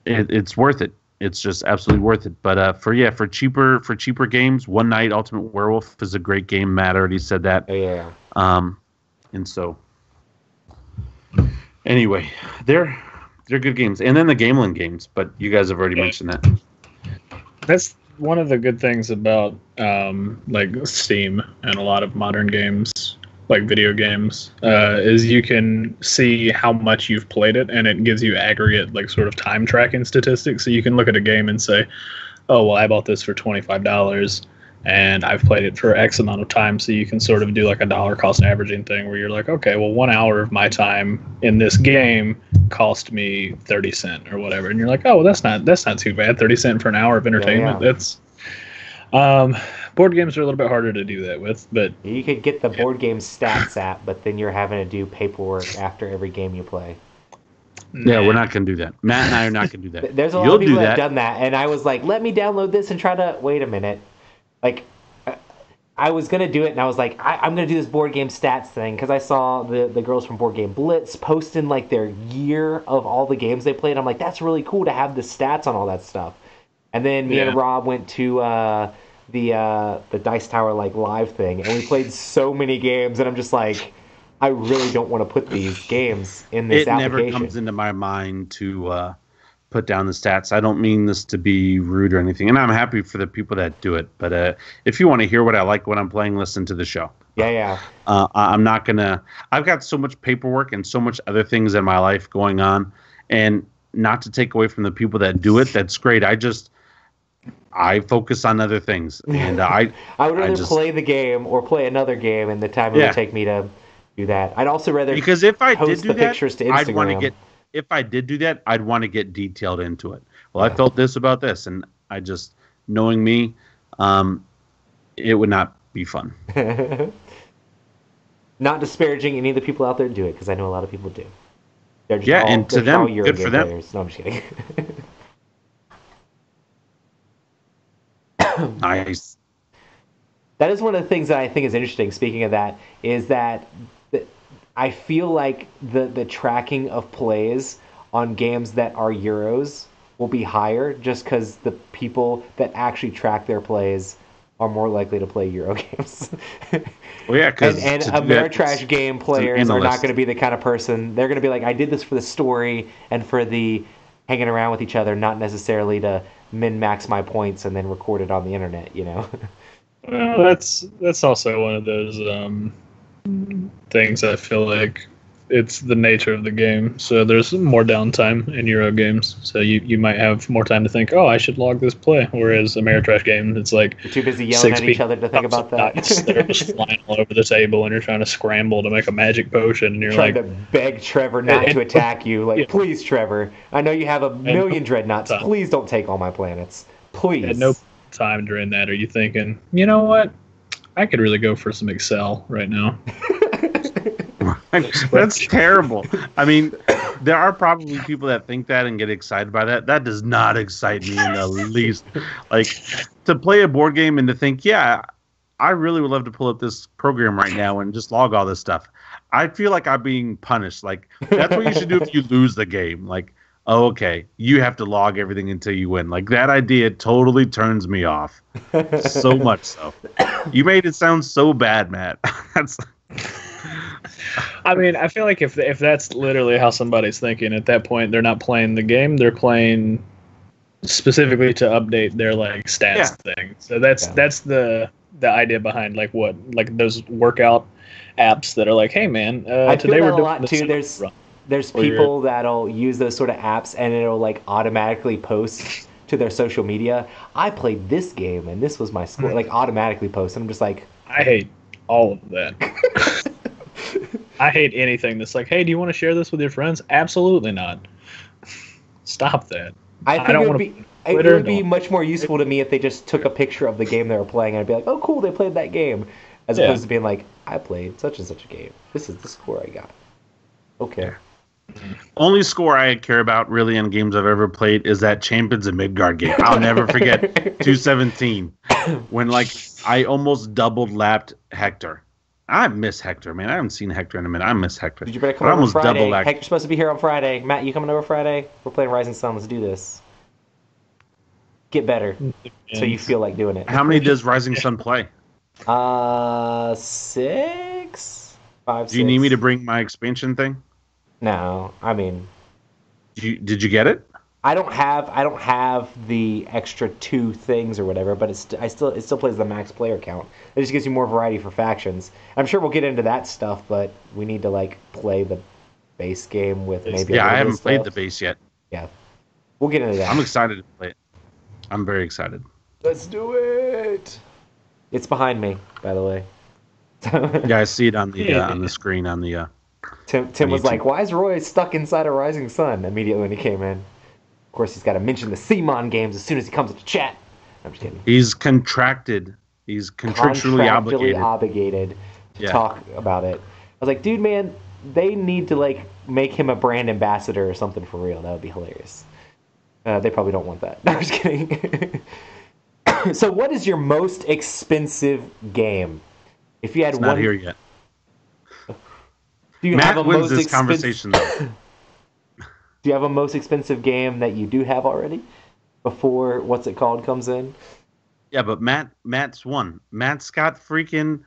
it's worth it. It's just absolutely worth it. But for cheaper games, One Night Ultimate Werewolf is a great game. Matt already said that. Oh, yeah. And so anyway, they're good games. And then the Gameland games, but you guys have already mentioned that. That's one of the good things about like Steam and a lot of modern games, like video games, is you can see how much you've played it, and it gives you aggregate like sort of time tracking statistics. So you can look at a game and say, oh, well, I bought this for $25 and I've played it for X amount of time. So you can sort of do like a dollar cost averaging thing where you're like, okay, well, 1 hour of my time in this game cost me 30 cents or whatever. And you're like, oh, well, that's not too bad. 30 cents for an hour of entertainment. Yeah. That's board games are a little bit harder to do that with, but You could get the board game stats app, but then you're having to do paperwork after every game you play. Yeah, we're not going to do that. Matt and I are not going to do that. There's a lot of people that have done that, and I was like, let me download this and try to... Wait a minute. Like, I was going to do it, and I was like, I'm going to do this board game stats thing, because I saw the girls from Board Game Blitz posting, like, their year of all the games they played. I'm like, that's really cool to have the stats on all that stuff. And then me and Rob went to the Dice Tower, like, live thing, and we played so many games, and I'm just like... I really don't want to put these games in this application. It never comes into my mind to put down the stats. I don't mean this to be rude or anything, and I'm happy for the people that do it. But if you want to hear what I like when I'm playing, listen to the show. Yeah. I'm not gonna. I've got so much paperwork and so much other things in my life going on, and not to take away from the people that do it. That's great. I focus on other things, and I would rather play the game or play another game in the time it would take me to do that. I'd also rather because if I did do that, pictures to Instagram. I'd want to get. If I did do that, I'd want to get detailed into it. Well, I felt this about this, and I just knowing me, it would not be fun. Not disparaging any of the people out there who do it, because I know a lot of people do. They're just and to them, good for them. Players. No, I'm just kidding. Nice. That is one of the things that I think is interesting. Speaking of that, is that I feel like the tracking of plays on games that are Euros will be higher just because the people that actually track their plays are more likely to play Euro games. Well, yeah, because and Ameritrash game players are not going to be the kind of person. They're going to be like, I did this for the story and for the hanging around with each other, not necessarily to min-max my points and then record it on the internet, you know? Well, that's also one of those things I feel like it's the nature of the game. So there's more downtime in Euro games. So you might have more time to think, oh, I should log this play. Whereas Ameritrash game, it's like you're too busy yelling at each other to think about that. They're just flying all over the table, and you're trying to scramble to make a magic potion. And you're trying to beg Trevor not to attack you. Like, please, Trevor. I know you have a million dreadnoughts. Please don't take all my planets. Please. At no time during that are you thinking, you know what? I could really go for some Excel right now. That's terrible. I mean, there are probably people that think that and get excited by that. That does not excite me in the least. Like, to play a board game and to think, yeah, I really would love to pull up this program right now and just log all this stuff. I feel like I'm being punished. Like, that's what you should do if you lose the game. Like, oh, okay, you have to log everything until you win. Like, that idea totally turns me off. So much so. You made it sound so bad, Matt. That's... I mean, I feel like if that's literally how somebody's thinking at that point, they're not playing the game. They're playing specifically to update their like stats thing. So that's the idea behind like those workout apps that are like, hey man, I today feel we're that doing a lot too. There's Or people that'll use those sort of apps and it'll like automatically post to their social media, I played this game and this was my score, like automatically post. And I'm just like, I hate all of that. I hate anything that's like, hey, do you want to share this with your friends? Absolutely not. Stop that. I think don't it wanna would be much more useful to me if they just took a picture of the game they were playing and I'd be like, oh cool, they played that game, as opposed to being like, I played such and such a game. This is the score I got. Okay. Only score I care about really in games I've ever played is that Champions of Midgard game. I'll never forget 217 when like I almost doubled lapped Hector. I miss Hector, man. I haven't seen Hector in a minute. I miss Hector. Did you better come over Friday? Hector's supposed to be here on Friday. Matt, you coming over Friday? We're playing Rising Sun. Let's do this. Get better, so you feel like doing it. How many does Rising Sun play? 6, 5, 6. Do you need me to bring my expansion thing? No, I mean, did you get it? I don't have the extra 2 things or whatever, but it still plays the max player count. It just gives you more variety for factions. I'm sure we'll get into that stuff, but we need to like play the base game with maybe. Yeah, I haven't played the base yet. Yeah, we'll get into that. I'm excited to play it. I'm very excited. Let's do it. It's behind me, by the way. Yeah, I see it on the screen on the. Tim was like, "Why is Roy stuck inside a Rising Sun?" Immediately when he came in. Of course, he's got to mention the CMON games as soon as he comes into chat. I'm just kidding. He's contracted. He's contractually obligated to talk about it. I was like, dude, man, they need to like make him a brand ambassador or something for real. That would be hilarious. They probably don't want that. No, I'm just kidding. So, what is your most expensive game? If you had it's not here yet. Do you Matt have a wins this conversation, though. Do you have a most expensive game that you do have already before what's it called comes in? Yeah, but Matt's won. Matt's got freaking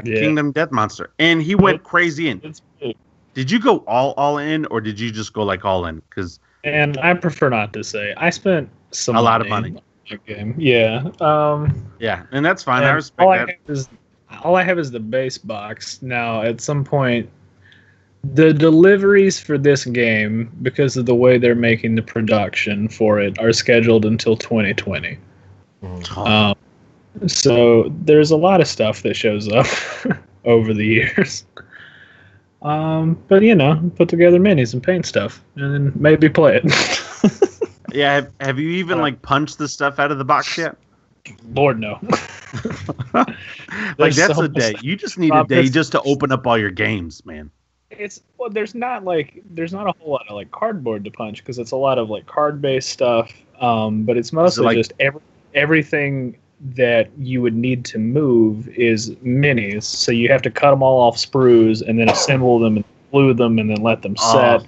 Kingdom Death Monster, and he went crazy in. Did you go all in, or did you just go like all in? And I prefer not to say. I spent a lot of money. Game. Yeah. Yeah, and that's fine. I respect that. All I have is the base box. Now, at some point, the deliveries for this game, because of the way they're making the production for it, are scheduled until 2020. So there's a lot of stuff that shows up over the years. But put together minis and paint stuff, and then maybe play it. Yeah, have you even like punched the stuff out of the box yet? Lord no. Like that's a day. You just need a day just to open up all your games, man. There's not a whole lot of like cardboard to punch because it's a lot of like card based stuff. But it's mostly just everything that you would need to move is minis. So you have to cut them all off sprues and then assemble them and glue them and then let them set.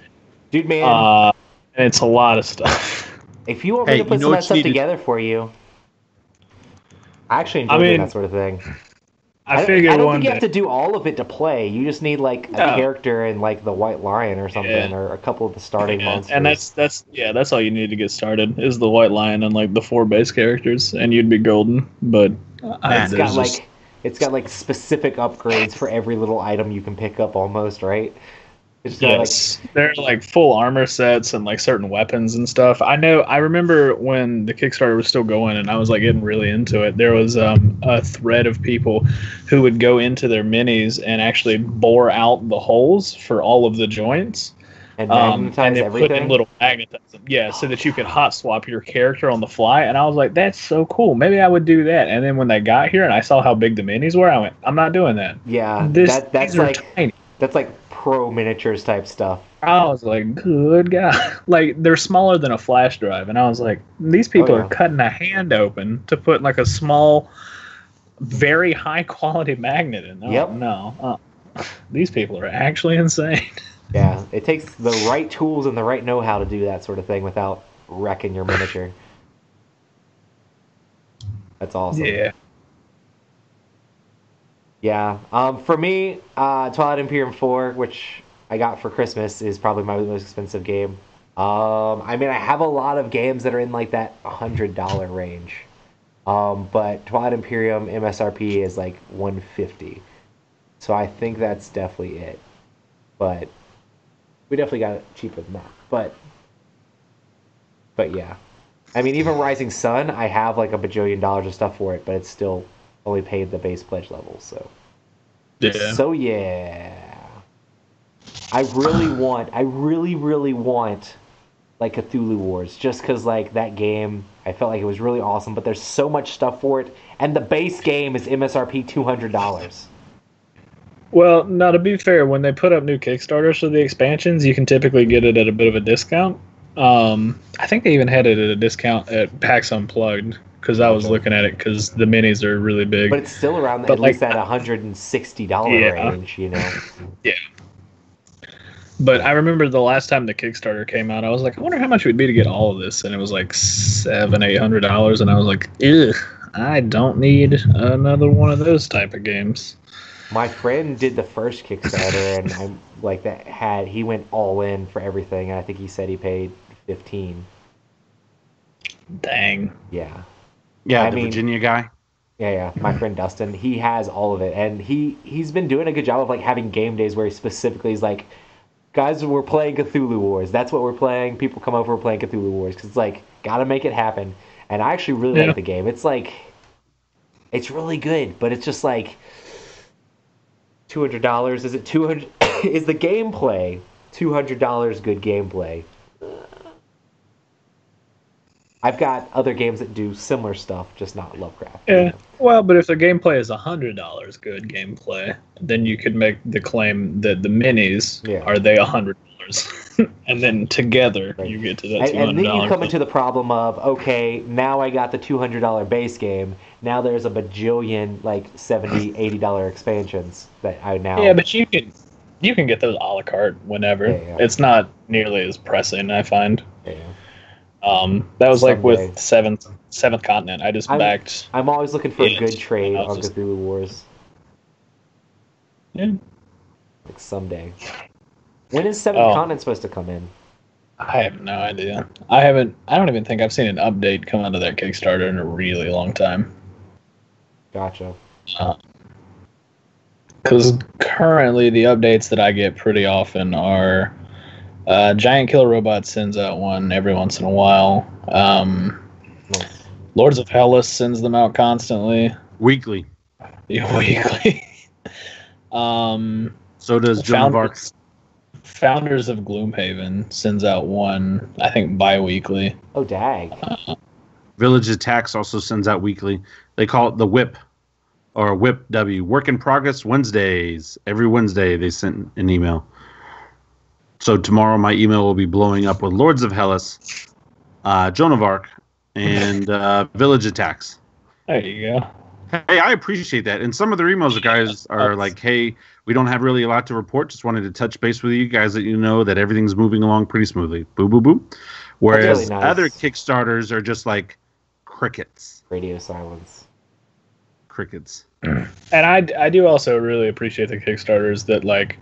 Dude, man. And it's a lot of stuff. If you want me to put some of that stuff together for you, I actually enjoy doing that sort of thing. I don't think you have to do all of it to play. You just need like a character and like the White Lion or something, or a couple of the starting monsters. And that's all you need to get started is the White Lion and like the 4 base characters, and you'd be golden. But it's got like specific upgrades for every little item you can pick up, almost, right? Yes, they're like full armor sets and like certain weapons and stuff. I remember when the Kickstarter was still going and I was like getting really into it. There was a thread of people who would go into their minis and actually bore out the holes for all of the joints. And magnetize everything? Put in little magnetism. Yeah, so that you could hot swap your character on the fly. And I was like, that's so cool. Maybe I would do that. And then when they got here and I saw how big the minis were, I went, I'm not doing that. Yeah, that's like tiny. That's like pro miniatures type stuff. I was like, good God. Like, they're smaller than a flash drive. And I was like, these people Oh, yeah. are cutting a hand open to put like a small, very high quality magnet in. Oh, Yep. no. These people are actually insane. Yeah, it takes the right tools and the right know-how to do that sort of thing without wrecking your miniature. That's awesome. Yeah. Yeah. For me, Twilight Imperium 4, which I got for Christmas, is probably my most expensive game. I mean, I have a lot of games that are in like that $100 range. But Twilight Imperium MSRP is like $150. So I think that's definitely it. But we definitely got it cheaper than that. But yeah. I mean, even Rising Sun, I have like a bajillion dollars of stuff for it, but it's still only paid the base pledge level, so. Yeah. So yeah. I really want like Cthulhu Wars, just because like that game, I felt like it was really awesome, but there's so much stuff for it, and the base game is MSRP $200. Well, now to be fair, when they put up new Kickstarters for the expansions, you can typically get it at a bit of a discount. I think they even had it at a discount at PAX Unplugged, because I was looking at it because the minis are really big. But it's still around But at like, least that $160 Yeah. range, you know? Yeah. But I remember the last time the Kickstarter came out, I was like, I wonder how much it would be to get all of this, and it was like $700-800, and I was like, ugh, I don't need another one of those type of games. My friend did the first Kickstarter, and I'm like he went all in for everything, and I think he said he paid $15. Dang. Yeah. Yeah, I the mean- Virginia guy. Yeah, my friend Dustin, he has all of it, and he's been doing a good job of like having game days where he specifically is like, guys, we're playing Cthulhu Wars. That's what we're playing. People come over, we're playing Cthulhu Wars, because it's like, gotta make it happen. And I actually really Yeah. like the game. It's like, it's really good, but it's just like $200. Is it 200? Is the gameplay $200 good gameplay? I've got other games that do similar stuff, just not Lovecraft. Yeah. Well, but if the gameplay is $100 good gameplay, then you could make the claim that the minis Yeah. are they $100, and then together Right. you get to that $200. And then you come into the problem of, okay, now I got the $200 base game. Now there's a bajillion, like $70, $80 expansions that I now. Yeah, but you can get those a la carte whenever. Yeah. It's not nearly as pressing, I find. Yeah. That was like Someday. with Seventh Continent. I just backed. I'm always looking for a Yeah, good trade I was on just- Cthulhu Wars. Yeah. Like someday. When is Seventh Oh. Continent supposed to come in? I have no idea. I don't even think I've seen an update come out of that Kickstarter in a really long time. Gotcha. Because currently the updates that I get pretty often are Giant Killer Robot sends out one every once in a while. Nice. Lords of Hellas sends them out constantly. Weekly. Weekly. So does Joan of Arc. Founders of Gloomhaven sends out one, I think, bi-weekly. Oh, dag. Village Attacks also sends out weekly. They call it the WIP, or WIP W, Work in Progress Wednesdays. Every Wednesday they send an email. So tomorrow my email will be blowing up with Lords of Hellas, Joan of Arc, and Village Attacks. There you go. Hey, I appreciate that. And some of the emails, the guys are like, hey, we don't have really a lot to report. Just wanted to touch base with you guys that you know that everything's moving along pretty smoothly. Boo, boo, boo. Whereas really nice. other Kickstarters are just like crickets. Radio silence. Crickets. And I do also really appreciate the Kickstarters that like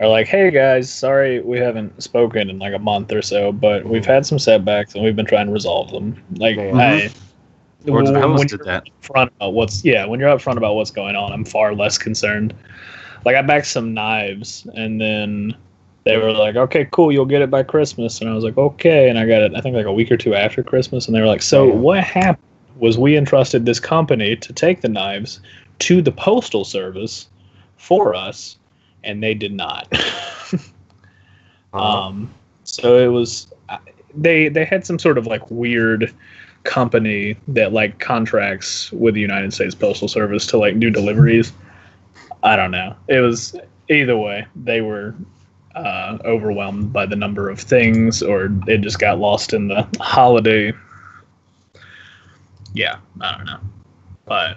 are like, hey guys, sorry we haven't spoken in like a month or so, but we've had some setbacks and we've been trying to resolve them. Like, Yeah. Lords of Hellas when did you're that. upfront about when you're upfront about what's going on, I'm far less concerned. Like I backed some knives, and then they were like, "Okay, cool, you'll get it by Christmas," and I was like, "Okay," and I got it, I think like a week or two after Christmas, and they were like, "So Yeah. what happened was we entrusted this company to take the knives to the postal service for us, and they did not." So it was they had some sort of like weird company that like contracts with the United States Postal Service to like do deliveries. I don't know. It was either way, they were overwhelmed by the number of things, or it just got lost in the holiday. Yeah, I don't know, but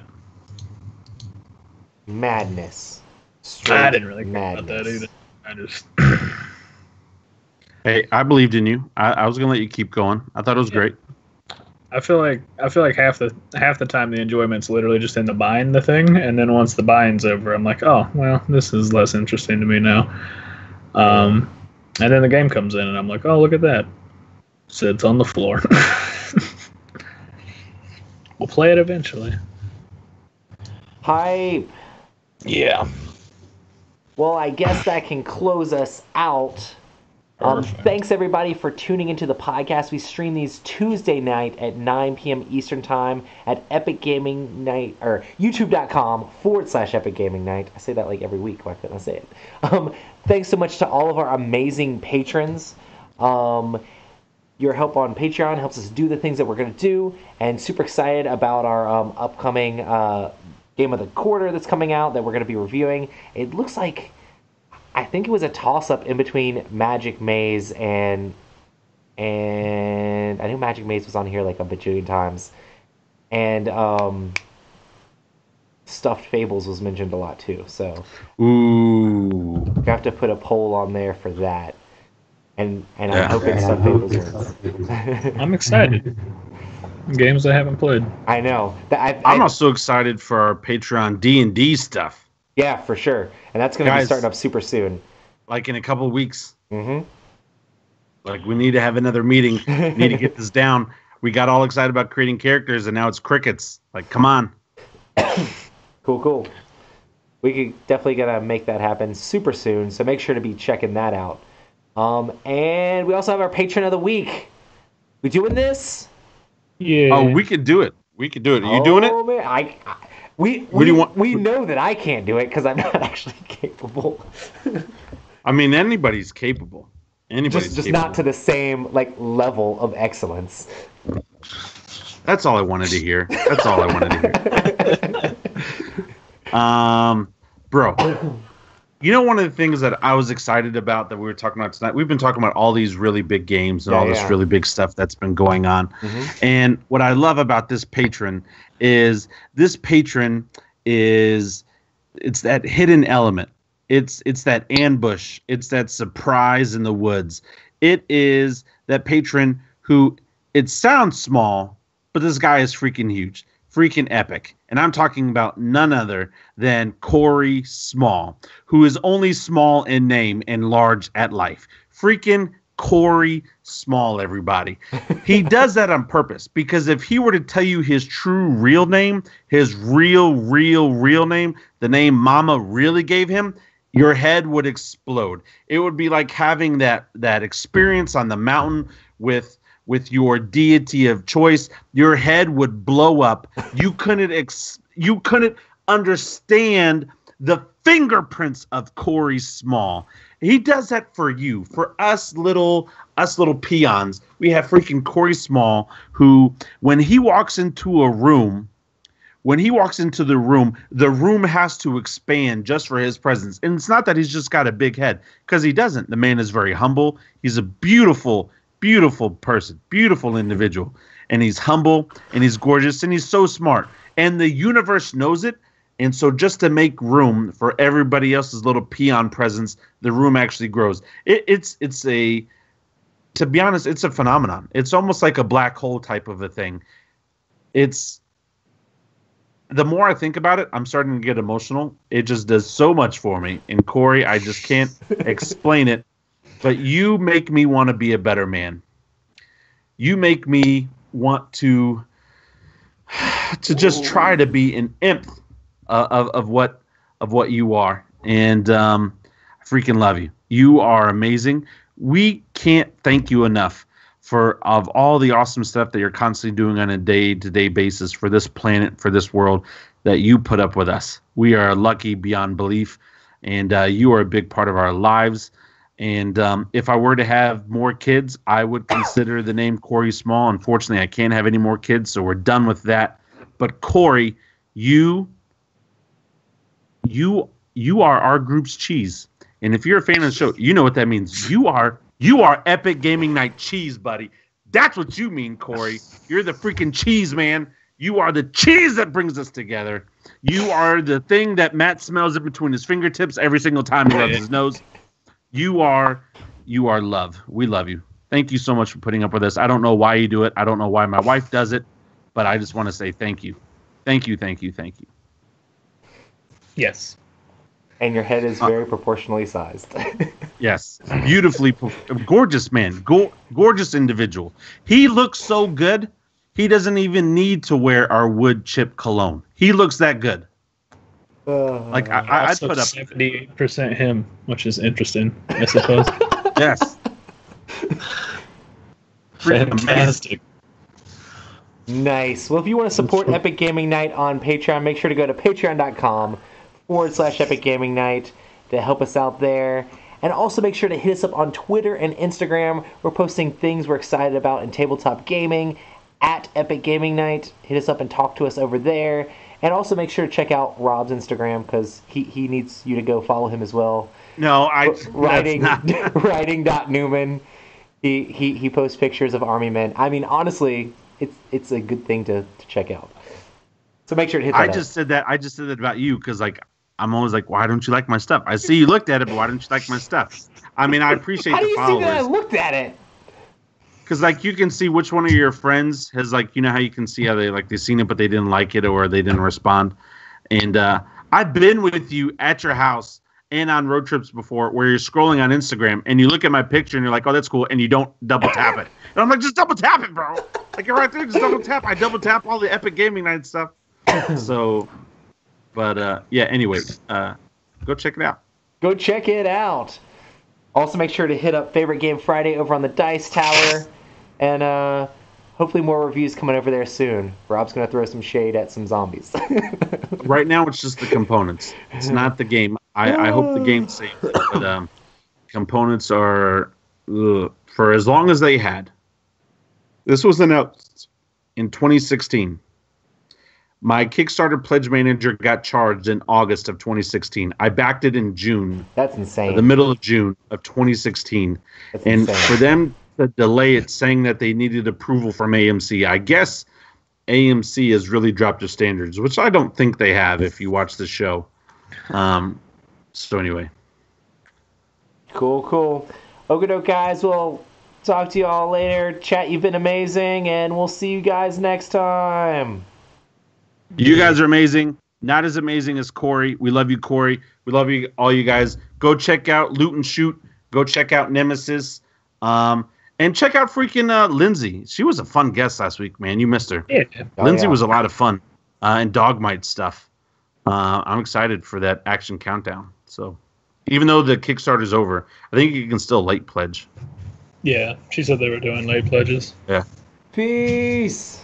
madness. I didn't really care madness. about that either. I just Hey, I believed in you. I was gonna let you keep going. I thought it was great. I feel like half the time the enjoyment's literally just in the buying the thing, and then once the buying's over, I'm like, oh well, this is less interesting to me now. And then the game comes in, and I'm like, oh, look at that, sits on the floor. We'll play it eventually. Hype. Yeah. Well, I guess that can close us out. Thanks everybody for tuning into the podcast. We stream these Tuesday night at 9 p.m. Eastern Time at Epic Gaming Night, or youtube.com/Epic Gaming Night. I say that like every week. Why couldn't I say it? Thanks so much to all of our amazing patrons. Your help on Patreon helps us do the things that we're going to do, and super excited about our upcoming Game of the Quarter that's coming out that we're going to be reviewing. It looks like, I think it was a toss-up in between Magic Maze and I knew Magic Maze was on here like a bajillion times, and Stuffed Fables was mentioned a lot too. So Ooh, we have to put a poll on there for that, and I'm hoping Stuffed Fables wins. I'm excited. Games I haven't played. I know. I'm also excited for our Patreon D&D stuff. Yeah, for sure. And that's going to be starting up super soon. Like in a couple of weeks. Mm-hmm. Like we need to have another meeting. Need to get this down. We got all excited about creating characters, and now it's crickets. Like, come on. Cool. We could definitely gotta make that happen super soon. So make sure to be checking that out. And we also have our Patron of the Week. We doing this? Yeah. Oh, we could do it. We could do it. Are you doing it? Man, we know that I can't do it because I'm not actually capable. I mean, anybody's capable. Anybody's just capable. not to the same level of excellence. That's all I wanted to hear. That's all I wanted to hear. Bro, you know, one of the things that I was excited about that we were talking about tonight, we've been talking about all these really big games and all this really big stuff that's been going on. Mm-hmm. And what I love about this patron is it's that hidden element. It's that ambush. It's that surprise in the woods. It is that patron who, it sounds small, but this guy is freaking huge, freaking epic. And I'm talking about none other than Corey Small, who is only small in name and large at life. Freaking Corey Small, everybody. He does that on purpose, because if he were to tell you his true real name, his real name, the name Mama really gave him, your head would explode. It would be like having that experience on the mountain with your deity of choice. Your head would blow up. You couldn't understand the fingerprints of Corey Small. He does that for you, for us little peons. We have freaking Corey Small, who when he walks into the room, the room has to expand just for his presence. And it's not that he's just got a big head, because he doesn't. The man is very humble. He's a beautiful person, beautiful individual. And he's humble, and he's gorgeous, and he's so smart. And the universe knows it. And so just to make room for everybody else's little peon presence, the room actually grows. To be honest, it's a phenomenon. It's almost like a black hole type of a thing. The more I think about it, I'm starting to get emotional. It just does so much for me. And Corey, I just can't explain it. But you make me want to be a better man. You make me want to just try to be an imp of what you are. And I freaking love you. You are amazing. We can't thank you enough of all the awesome stuff that you're constantly doing on a day-to-day basis for this planet, for this world, that you put up with us. We are lucky beyond belief, and you are a big part of our lives. And if I were to have more kids, I would consider the name Corey Small. Unfortunately, I can't have any more kids, so we're done with that. But Corey, you you are our group's cheese. And if you're a fan of the show, you know what that means. You are Epic Gaming Night cheese, buddy. That's what you mean, Corey. You're the freaking cheese, man. You are the cheese that brings us together. You are the thing that Matt smells in between his fingertips every single time he rubs his nose. You are love. We love you. Thank you so much for putting up with us. I don't know why you do it. I don't know why my wife does it, but I just want to say thank you. Thank you, thank you, thank you. Yes. And your head is very proportionally sized. Yes. Beautifully, gorgeous man. Gorgeous individual. He looks so good, he doesn't even need to wear our wood chip cologne. He looks that good. Like I'd put up 78% him, which is interesting, I suppose. Yes. Fantastic. Nice. Well, if you want to support Epic Gaming Night on Patreon, make sure to go to patreon.com/Epic Gaming Night to help us out there. And also make sure to hit us up on Twitter and Instagram. We're posting things we're excited about in tabletop gaming at Epic Gaming Night. Hit us up and talk to us over there. And also make sure to check out Rob's Instagram because he needs you to go follow him as well. No, Writing.Newman. He posts pictures of army men. I mean, honestly, it's a good thing to check out. So make sure to hit that I just said that about you because I'm always like, why don't you like my stuff? I see you looked at it, but why don't you like my stuff? I mean, I appreciate How the do you followers. see that I looked at it? Because you can see which one of your friends has you know how you can see how they've seen it but they didn't like it or they didn't respond. And I've been with you at your house and on road trips before where you're scrolling on Instagram and you look at my picture and you're like, oh, that's cool, and you don't double tap it. And I'm like, just double tap it, bro. You're right there, just double tap. I double tap all the Epic Gaming Night stuff. So, but yeah. Anyway, go check it out. Go check it out. Also, make sure to hit up Favorite Game Friday over on the Dice Tower. And hopefully more reviews coming over there soon. Rob's going to throw some shade at some zombies. Right now, it's just the components. It's not the game. I hope the game saves it. But components are, for as long as they had. This was announced in 2016. My Kickstarter pledge manager got charged in August of 2016. I backed it in June. That's insane. The middle of June of 2016. That's and insane. For them to delay it, saying that they needed approval from AMC, I guess AMC has really dropped their standards, which I don't think they have if you watch the show. So anyway. Cool. Okie guys, we'll talk to you all later. Chat, you've been amazing, and we'll see you guys next time. You guys are amazing. Not as amazing as Corey. We love you, Corey. We love you, all you guys. Go check out Loot and Shoot. Go check out Nemesis. And check out freaking Lindsay. She was a fun guest last week, man. You missed her. Yeah. Lindsay was a lot of fun. And Dogmite stuff. I'm excited for that action countdown. So, even though the Kickstarter's over, I think you can still late pledge. Yeah, she said they were doing late pledges. Yeah. Peace.